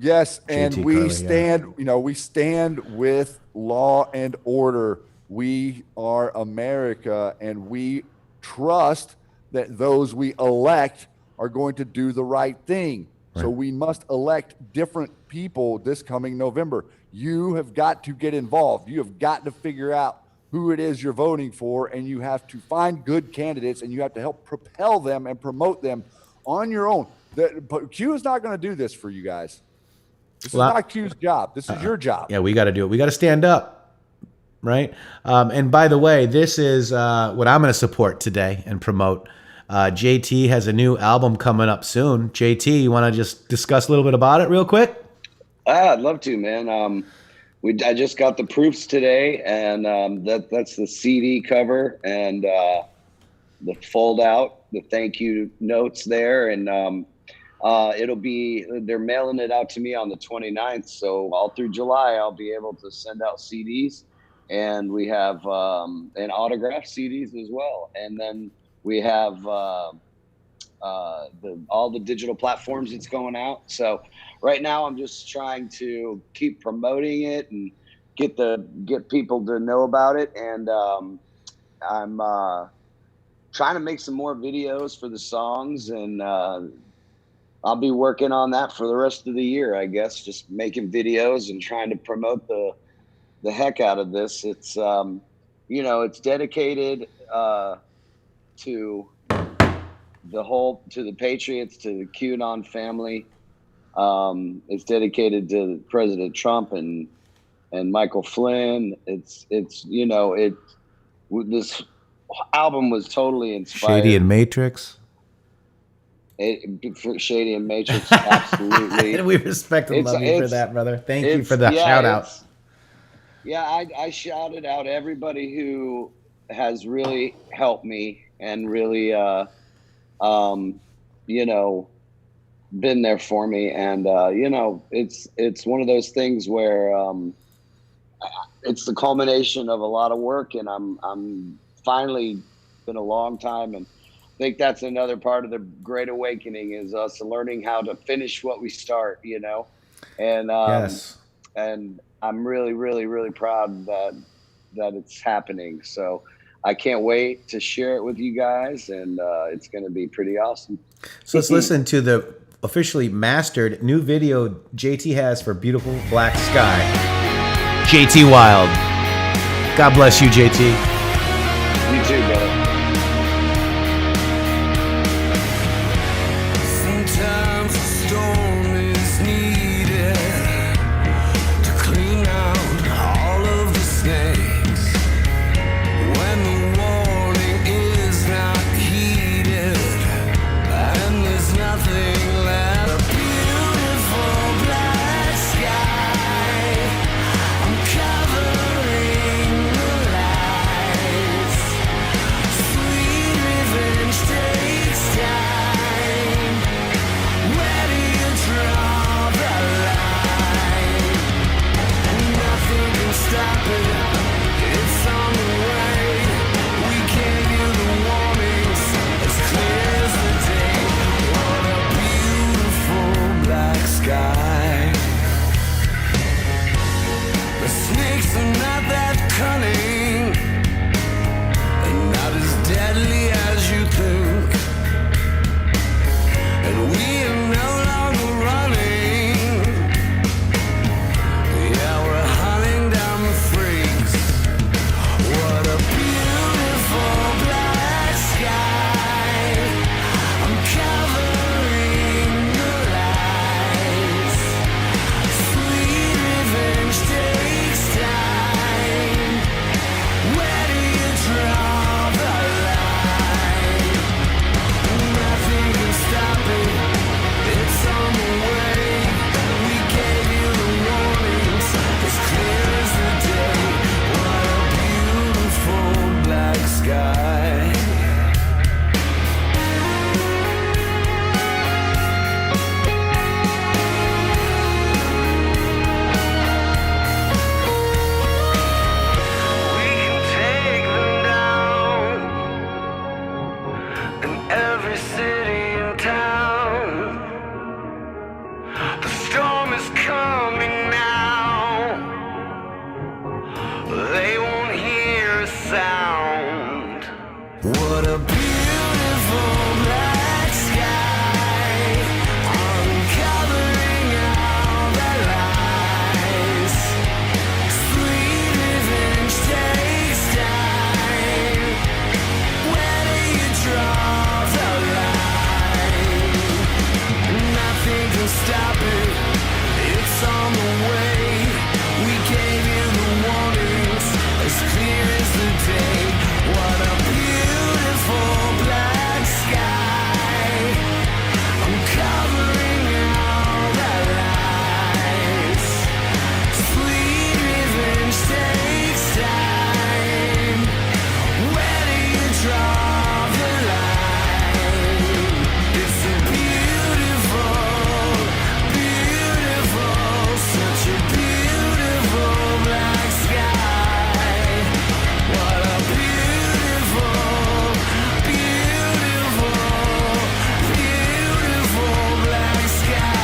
Yes, and JT we Carly, stand, we stand with law and order. We are America, and we trust that those we elect are going to do the right thing. Right. So we must elect different people this coming November. You have got to get involved. You have got to figure out who it is you're voting for, and you have to find good candidates, and you have to help propel them and promote them on your own. Q is not going to do this for you guys. This is not Q's job. This is your job. Yeah, we got to do it. We got to stand up, right? And by the way, this is what I'm going to support today and promote. JT has a new album coming up soon. JT, you want to just discuss a little bit about it real quick? I'd love to, man. I just got the proofs today, and that's the CD cover and the fold out, the thank you notes there, and they're mailing it out to me on the 29th. So all through July, I'll be able to send out CDs, and we have an autographed CDs as well. And then we have all the digital platforms it's going out. So right now I'm just trying to keep promoting it and get people to know about it. And I'm trying to make some more videos for the songs, and I'll be working on that for the rest of the year, I guess, just making videos and trying to promote the heck out of this. It's, it's dedicated to the Patriots, to the QAnon family. It's dedicated to President Trump and Michael Flynn. This album was totally inspired. Shady and Matrix. Shady and Matrix, absolutely. And we respect and love you for that, brother. Thank you for that shout out. Yeah, I shouted out everybody who has really helped me and really, been there for me. And, it's one of those things where it's the culmination of a lot of work, and I'm finally been a long time, and I think that's another part of the Great Awakening, is us learning how to finish what we start, and yes. And I'm really, really, really proud that it's happening. So I can't wait to share it with you guys, and it's going to be pretty awesome. So let's listen to the officially mastered new video JT has for Beautiful Black Sky. JT Wild. God bless you, JT. You too, brother. Sometimes a storm is needed to clean out all of the snakes. When the warning is not heeded and there's nothing left. A beautiful black sky. I'm covering the lights. Sweet revenge takes time. Where do you draw the line? Nothing can stop it. It's on the way. We gave you the warnings as clear as the day. What a beautiful black sky. The snakes are not that cunning and not as deadly as you think. And we are no longer running. Yeah, we're hunting down the freaks. What a beautiful black sky. I'm covering the lights. Sweet revenge takes time. Where do you draw the line? Nothing can stop it. It's on the way. We gave you the warnings as clear as the day. What a beautiful black sky. We can take them down in every city and town. The storm is coming now. They won't hear a sound. What a beautiful black sky. Uncovering all the lies. Sweet revenge takes time. Where do you draw the line? Nothing can stop it. It's on the way. We gave you the warnings as clear as the day. What a beautiful black sky. I'm covering all the lights. Sweet revenge takes time. Where do you draw the line? It's a beautiful, beautiful, such a beautiful black sky. What a beautiful, beautiful, beautiful black sky.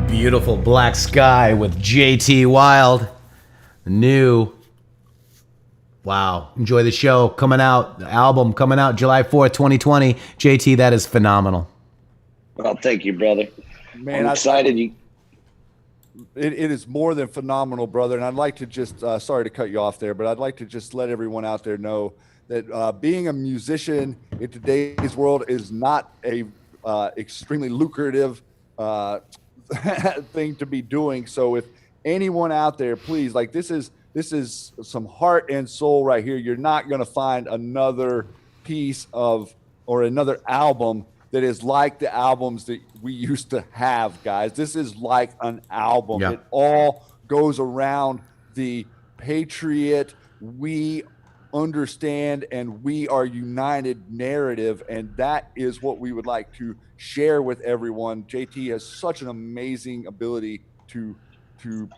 Beautiful Black Sky with JT Wild. New. Wow. Enjoy the show coming out. The album coming out July 4th, 2020. JT, that is phenomenal. Well, thank you, brother. Man, I'm excited. It is more than phenomenal, brother. And I'd like to just, sorry to cut you off there, but I'd like to just let everyone out there know that being a musician in today's world is not a extremely lucrative thing to be doing. So if anyone out there, please, like this is some heart and soul right here. You're not going to find another piece of or another album that is like the albums that we used to have, guys. This is like an album. Yeah. It all goes around the Patriot, we understand and we are united narrative, and that is what we would like to share with everyone. JT has such an amazing ability to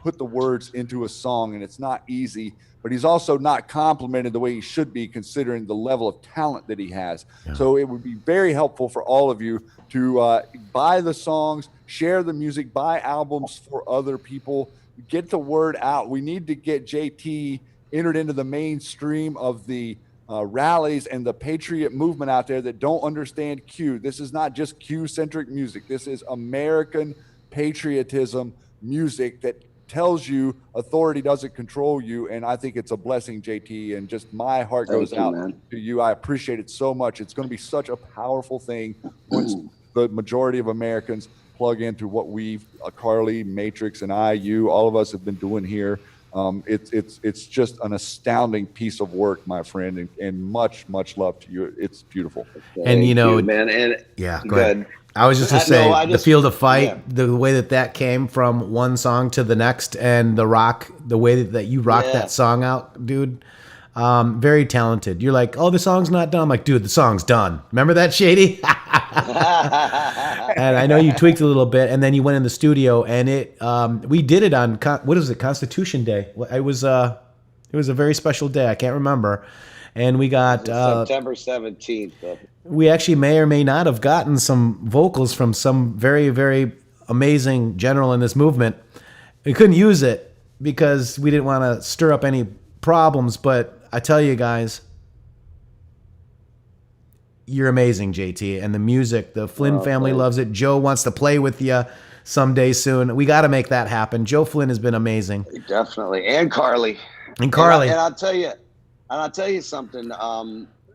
put the words into a song, and it's not easy, but he's also not complimented the way he should be considering the level of talent that he has. Yeah. So it would be very helpful for all of you to buy the songs, share the music, buy albums for other people, get the word out. We need to get JT entered into the mainstream of the rallies and the patriot movement out there that don't understand Q. This is not just Q-centric music. This is American patriotism music that tells you authority doesn't control you. And I think it's a blessing, JT, and just my heart goes out to you. I appreciate it so much. It's going to be such a powerful thing once the majority of Americans plug into what we've, Carly, Matrix, and you, all of us have been doing here. It's just an astounding piece of work, my friend, and much love to you. It's beautiful. And you know, man. And yeah, go ahead. I was just to say the Field of Fight, the way that came from one song to the next, and the way that you rock that song out, dude. Very talented. You're like, oh, the song's not done. I'm like, dude, the song's done. Remember that, Shady? And I know you tweaked a little bit, and then you went in the studio, and we did it on what is it, Constitution Day? It was a very special day. I can't remember, and we got September 17th. We actually may or may not have gotten some vocals from some very, very amazing general in this movement. We couldn't use it because we didn't want to stir up any problems, but I tell you guys, you're amazing, JT, and the music, the Flynn family loves it. Joe wants to play with you someday soon. We got to make that happen. Joe Flynn has been amazing. Definitely. And Carly. And Carly. And I'll tell you something.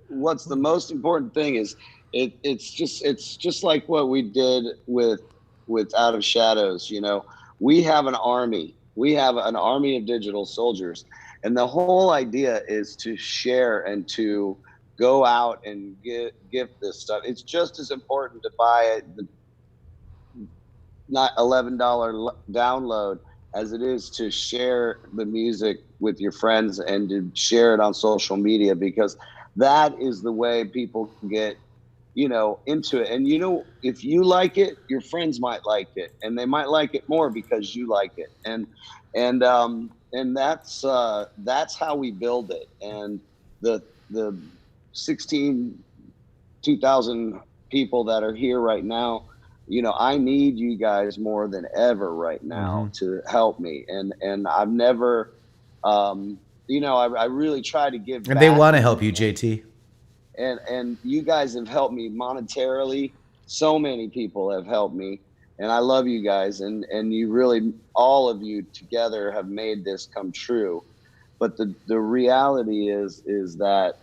What's the most important thing is it's just like what we did with Out of Shadows. You know, we have an army. We have an army of digital soldiers. And the whole idea is to share and to go out and gift this stuff. It's just as important to buy the not $11 download as it is to share the music with your friends and to share it on social media, because that is the way people can get, into it. And if you like it, your friends might like it, and they might like it more because you like it. And that's how we build it. And the 2,000 people that are here right now, I need you guys more than ever right now to help me. And I've never, I really try to give back. And they want to help you, JT. And you guys have helped me monetarily. So many people have helped me, and I love you guys. And you really, all of you together have made this come true. But the reality is that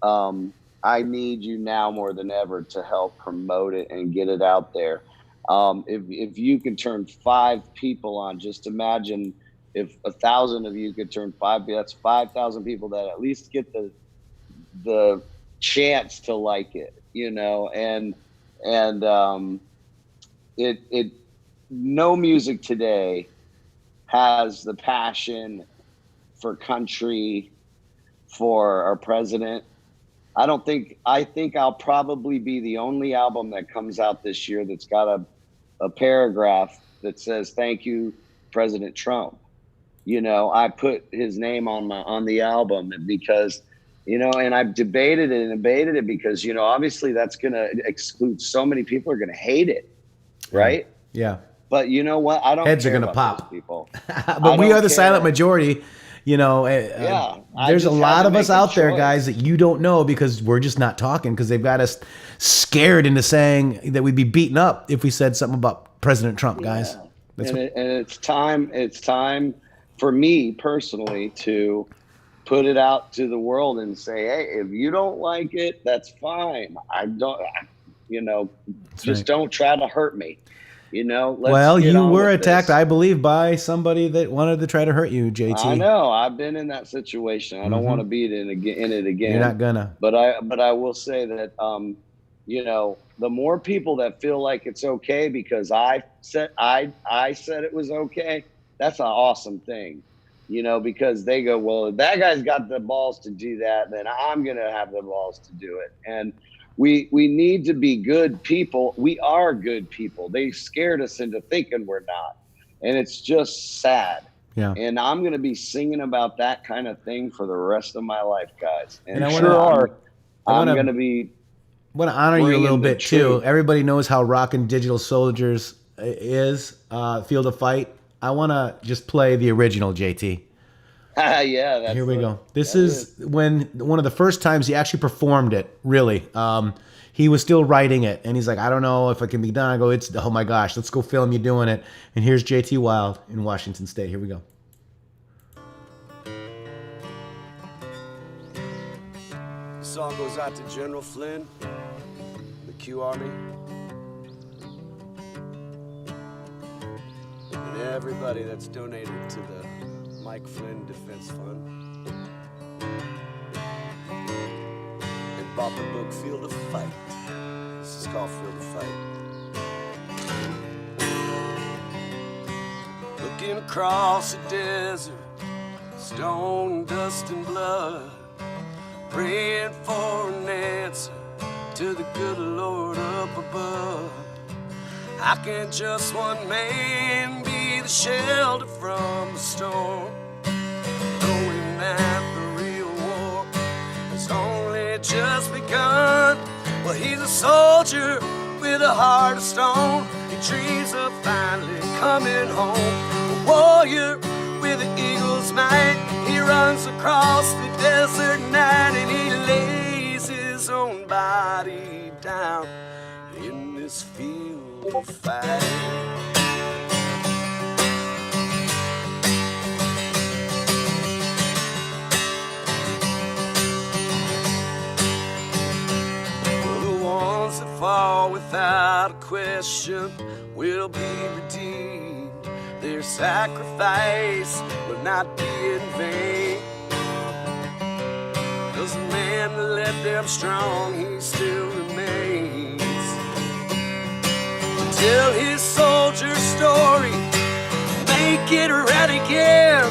I need you now more than ever to help promote it and get it out there. If you can turn 5 people on, just imagine if 1,000 of you could turn 5, that's 5,000 people that at least get the chance to like it, and no music today has the passion for country, for our president. I think I'll probably be the only album that comes out this year that's got a paragraph that says, "Thank you, President Trump." I put his name on the album because, and I've debated it because, obviously that's going to exclude so many people are going to hate it. Right. Yeah. But you know what? I don't Heads care are going to about pop. those people. But we are the silent majority. There's a lot of us out there, guys, that you don't know because we're just not talking because they've got us scared into saying that we'd be beaten up if we said something about President Trump, guys. And it's time for me personally to put it out to the world and say, hey, if you don't like it, that's fine. Don't try to hurt me. Well, you were attacked, I believe, by somebody that wanted to try to hurt you, JT. I know. I've been in that situation. I don't want to be in it again. You're not gonna. But I will say that, the more people that feel like it's okay because I said it was okay, that's an awesome thing. Because they go, well, if that guy's got the balls to do that, then I'm gonna have the balls to do it. And we need to be good people. We are good people. They scared us into thinking we're not. And it's just sad. Yeah. And I'm going to be singing about that kind of thing for the rest of my life, guys. And I I'm going to be. I want to honor you a little bit too. Everybody knows how rockin' Digital Soldiers is, Field of Fight. I want to just play the original, JT. Yeah, that's Here we go. This is when one of the first times he actually performed it, really. He was still writing it, and he's like, I don't know if it can be done. I go, oh my gosh, let's go film you doing it. And here's JT Wild in Washington State. Here we go. This song goes out to General Flynn, the Q Army, and everybody that's donated to the Mike Flynn Defense Fund and bought the book Field of Fight. This is called Field of Fight. Looking across the desert, stone, dust, and blood, praying for an answer to the good Lord up above. How can just one man be the shelter from the storm, knowing that the real war has only just begun? Well, he's a soldier with a heart of stone. He dreams of finally coming home. A warrior with an eagle's might. He runs across the desert night and he lays his own body down in this field of fight. Fall without a question will be redeemed. Their sacrifice will not be in vain. 'Cause the man that led them strong, he still remains. Tell his soldier story, make it right again.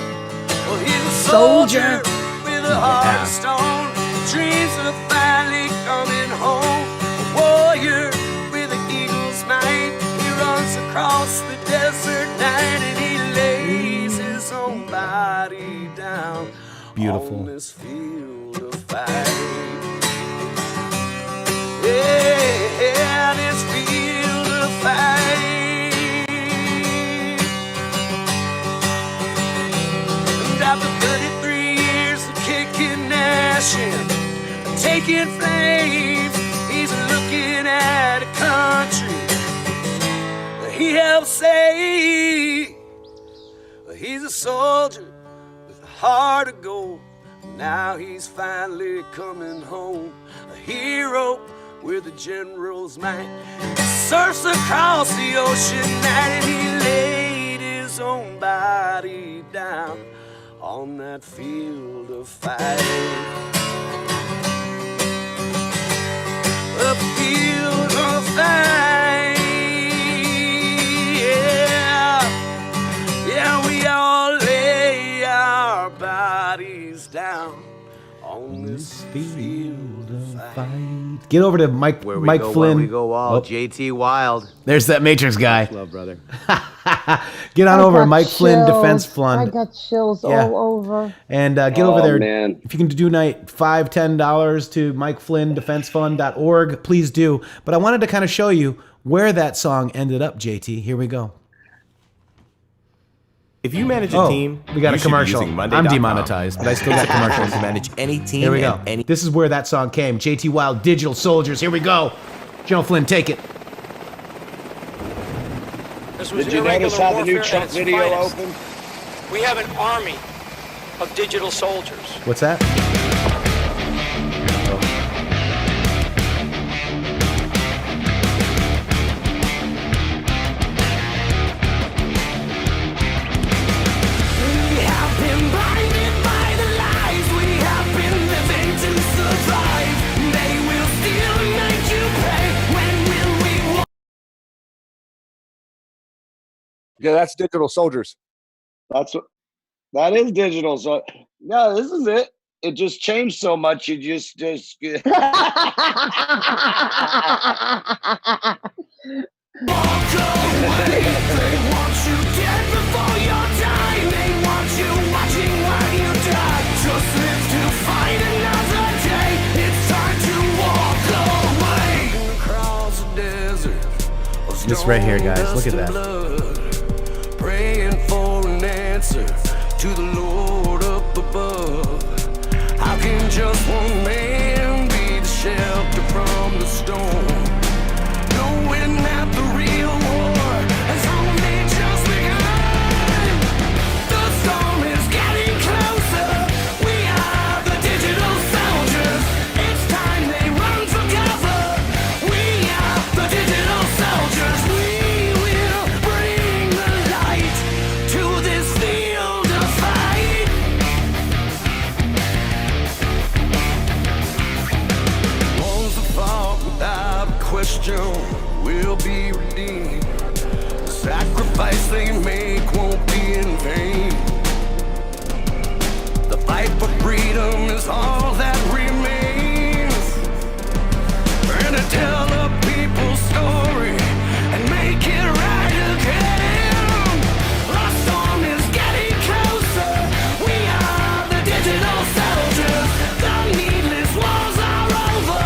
Well, he's a soldier with a heart of stone, dreams of finally coming home. Warrior with an eagle's might. He runs across the desert night and he lays his own body down. Beautiful. On this field of fight. Yeah, this field of fight. And after 33 years of kicking, gnashing, taking flames, he's looking at a country that he helped save. He's a soldier with a heart of gold. Now he's finally coming home. A hero with a general's might. He surfs across the ocean night and he laid his own body down on that field of fight. A field of fight, yeah. Yeah, we all lay our bodies down on this field of fight. Get over to Mike Flynn. Where we go all JT Wild. There's that Matrix guy. Love, brother. Get on over, Mike Flynn Defense I Fund. got chills Yeah. all over. And get over there. Man. If you can donate $5, $10 to MikeFlynnDefenseFund.org, please do. But I wanted to kind of show you where that song ended up, JT. Here we go. If you manage a team, we got you a should be commercial. using I'm Monday.com. demonetized, but I still got commercials. To manage any team. Here we go. and any. This is where that song came. JT Wild, Digital Soldiers. Here we go. General Flynn, take it. Did you notice how the new Trump video opened? We have an army of digital soldiers. What's that? We have been blinded by the lies we have been living to survive. They will still make you pay. When will we walk? Yeah, that's Digital Soldiers. That's what that is digital. So no, this is it. It just changed so much. You just Walk away. They want you dead before your time. They want you watching while you die. Just live to fight another day. It's time to walk away. Across the desert. This right here, guys. Look at that. Praying for an answer to the Lord up just one man be the shelter from the storm. Knowing that the real war has only just begun. The storm is getting closer. We are the digital soldiers. It's time they run for cover. We are the digital soldiers. We will bring the light to this field of fight. Ones that fought without question will be redeemed. The sacrifice they make won't be in vain. The fight for freedom is all that remains. We're gonna tell the people's story and make it right again. The storm is getting closer. We are the digital soldiers. The needless wars are over.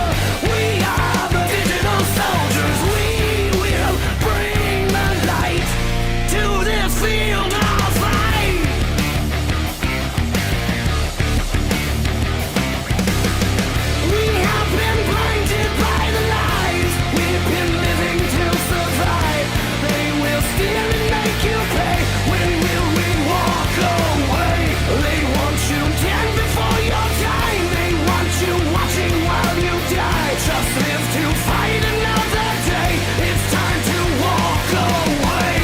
We are the digital soldiers. We will bring the light to this field of fight. We have been blinded by the lies. We've been living to survive. They will steal and make you pay. When will we walk away? They want you dead before your time. They want you watching while you die. Just live to fight another day. It's time to walk away.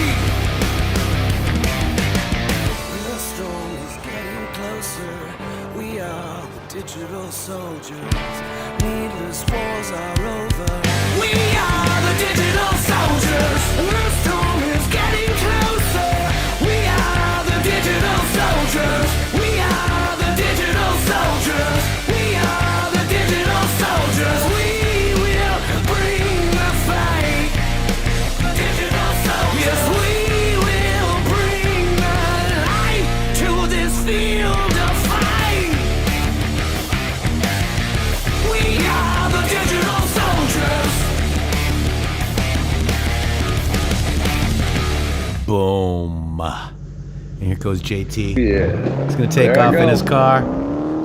The storm is getting closer. We are the digital soldiers. Needless wars are over. We are the digital soldiers. The storm is getting closer. We are the digital soldiers. We are the digital soldiers. We are the digital soldiers. We will bring the fight. Digital soldiers. Yes, we will bring the light to this field of fight. We are the digital soldiers. Boom. And here goes JT. Yeah. He's going to take There I off in go. his car.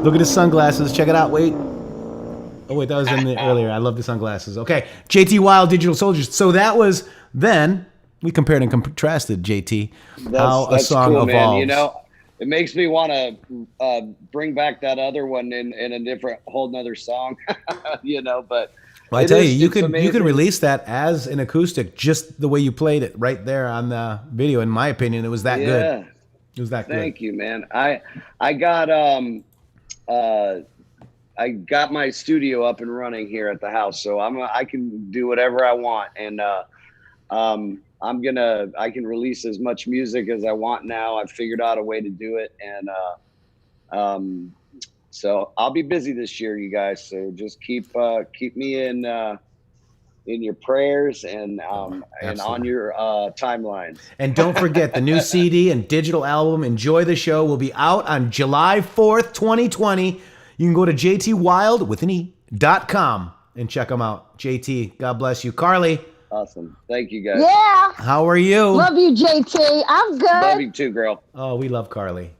Look at his sunglasses. Check it out. Wait. Oh, wait. That was in the earlier. I love the sunglasses. Okay. JT Wild, Digital Soldiers. So that was then. We compared and contrasted, JT, how a song cool, evolves. man. You know, it makes me want to bring back that other one in a different, whole nother song. You know, but Well, I it tell is- you, you it's could amazing. release that as an acoustic, just the way you played it right there on the video. In my opinion, it was that good. Yeah. It was that good. Thank you, man. I got I got my studio up and running here at the house, so I can do whatever I want, and I can release as much music as I want now. I've figured out a way to do it, and so I'll be busy this year, you guys. So just keep me in your prayers and on your timelines. And don't forget, the new CD and digital album, Enjoy the Show, will be out on July 4th, 2020. You can go to jtwildwithane.com and check them out. JT, God bless you. Carly. Awesome. Thank you, guys. Yeah. How are you? Love you, JT. I'm good. Love you too, girl. Oh, we love Carly.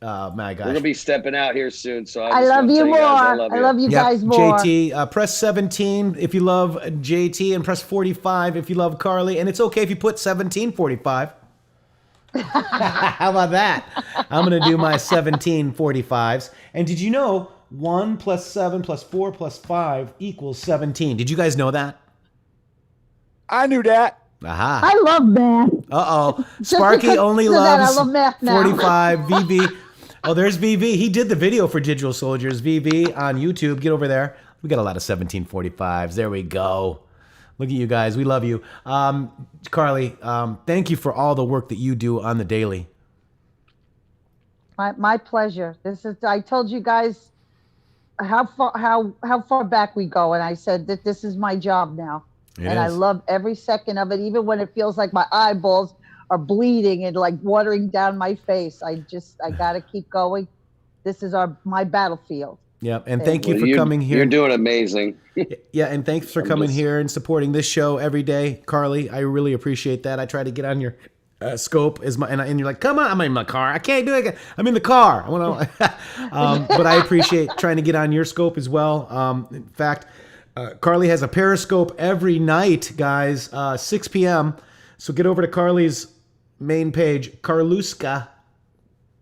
My gosh. We're gonna be stepping out here soon, so I love you more. I love you Yep, guys more. JT, press 17 if you love JT and press 45 if you love Carly. And it's okay if you put 1745. How about that? I'm going to do my 1745s. And did you know 1 plus 7 plus 4 plus 5 equals 17? Did you guys know that? I knew that. Aha. I love math. Uh-oh. Just Sparky because only of that, loves I love math now. 45. VV. Oh, there's VV. He did the video for Digital Soldiers. VV on YouTube. Get over there. We got a lot of 1745s. There we go. Look at you guys. We love you. Carly, thank you for all the work that you do on the daily. My pleasure. I told you guys how far back we go, and I said that this is my job now. I love every second of it, even when it feels like my eyeballs are bleeding and like watering down my face. I gotta keep going. This is my battlefield. Yeah, and thank you for coming here. You're doing amazing. Yeah, and thanks for coming here and supporting this show every day, Carly. I really appreciate that. I try to get on your scope is my, and you're like, come on, I'm in my car. I can't do it. I'm in the car. I want to, but I appreciate trying to get on your scope as well. In fact, Carly has a Periscope every night, guys, 6 p.m. So get over to Carly's main page, Carluska.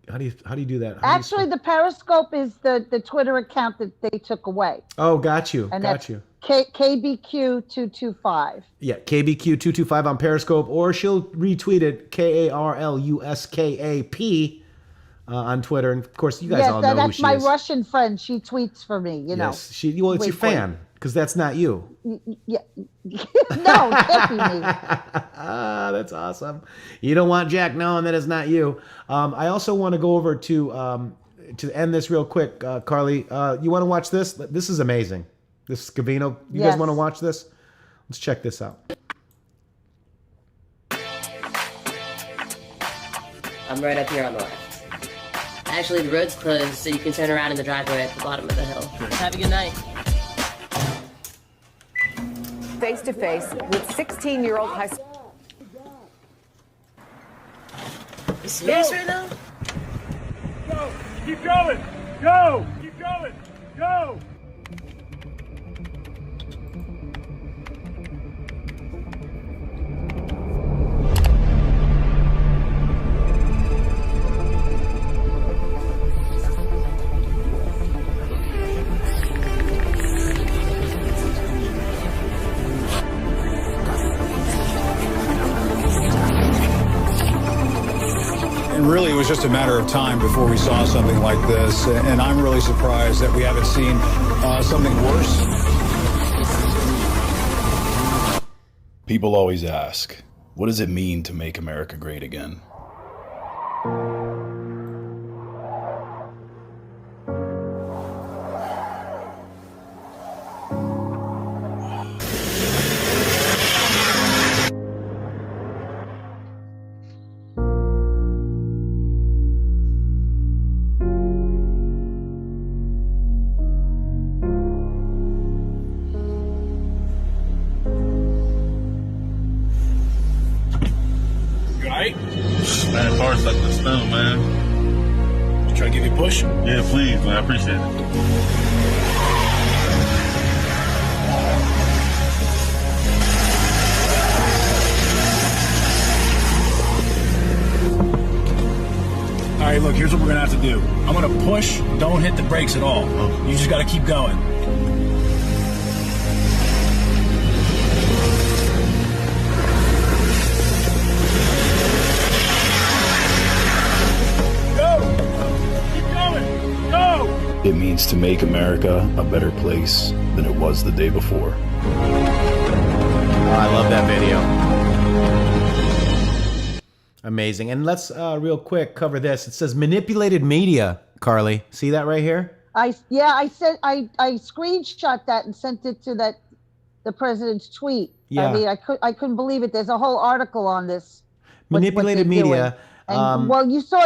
How do you do that? Actually, the Periscope is the Twitter account that they took away. Oh, got you. And got that's you. KBQ225. Yeah, KBQ225 on Periscope, or she'll retweet it, KARLUSKAP on Twitter. And of course, you guys all know who that's she my is. Russian friend. She tweets for me, you know. Yes, well, it's your fan, because that's not you. Yeah. No, it can't be me. That's awesome. You don't want Jack knowing that it's not you. I also want to go over to end this real quick, Carly. You want to watch this? This is amazing. This Scavino. You guys want to watch this? Let's check this out. I'm right up here on the left. Actually, the road's closed, so you can turn around in the driveway at the bottom of the hill. Have a good night. Face to face with 16-year-old high school. You serious right now? Go! Keep going! Go! Keep going! Go! And really, it was just a matter of time before we saw something like this. And I'm really surprised that we haven't seen something worse. People always ask, what does it mean to make America great again? Man, bar stuck in the snow, man. You try to give you a push? Yeah, please, man. I appreciate it. All right, look, here's what we're gonna have to do. I'm gonna push, don't hit the brakes at all. You just gotta keep going. It means to make America a better place than it was the day before. I love that video. Amazing. And let's real quick cover this. It says manipulated media, Carly. See that right here? I screenshot that and sent it to the president's tweet. Yeah. I mean, I couldn't believe it. There's a whole article on this. Manipulated media. And, well, you saw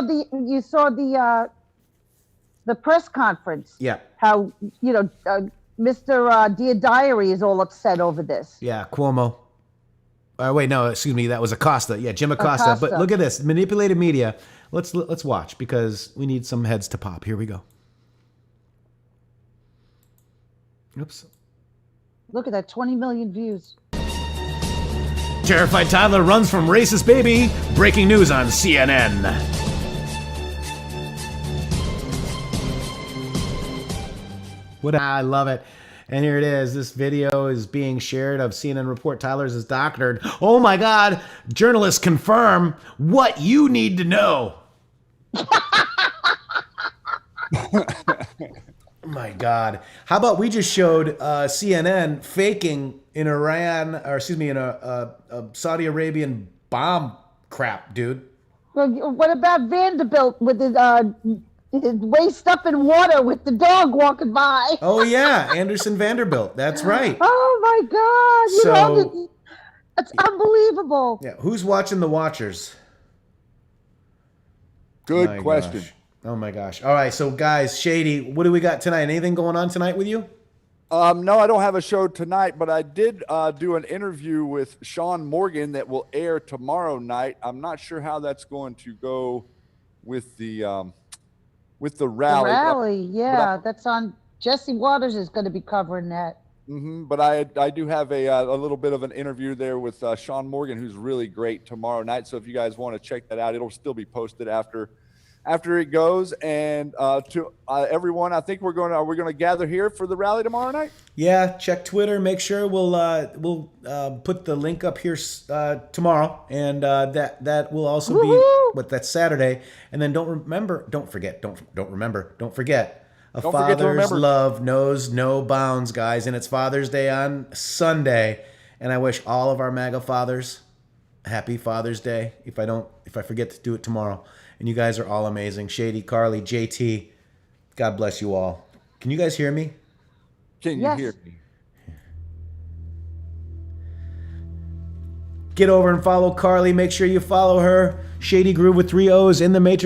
the press conference. Yeah. How Mr. Dear Diary is all upset over this. Yeah, Cuomo. Wait, no, excuse me. That was Acosta. Yeah, Jim Acosta. Acosta. But look at this, manipulated media. Let's watch, because we need some heads to pop. Here we go. Oops. Look at that, 20 million views. Terrified toddler runs from racist baby. Breaking news on CNN. I love it. And here it is. This video is being shared of CNN report Tyler's is doctored. Oh my God. Journalists confirm what you need to know. My God. How about we just showed CNN faking in Iran, or excuse me, in a Saudi Arabian bomb crap, dude. Well, what about Vanderbilt with his waist up in water with the dog walking by? Oh yeah, Anderson Vanderbilt. That's right. Oh my God! It's unbelievable. Yeah, who's watching the Watchers? Good question. Gosh. Oh my gosh! All right, so guys, Shady, what do we got tonight? Anything going on tonight with you? No, I don't have a show tonight, but I did do an interview with Sean Morgan that will air tomorrow night. I'm not sure how that's going to go with the rally. The rally, yeah, that's on. Jesse Waters is going to be covering that. But I do have a little bit of an interview there with Sean Morgan, who's really great tomorrow night. So if you guys want to check that out, it'll still be posted after it goes. And to everyone, I think we're going to gather here for the rally tomorrow night. Yeah, check Twitter. Make sure we'll put the link up here tomorrow, and that will also be that's Saturday. And then don't forget. A father's love knows no bounds, guys, and it's Father's Day on Sunday. And I wish all of our MAGA fathers happy Father's Day. If I forget to do it tomorrow. And you guys are all amazing. Shady, Carly, JT, God bless you all. Can you guys hear me? Can you hear me? Get over and follow Carly. Make sure you follow her. Shady Groove with 3 O's, intheMatrixxx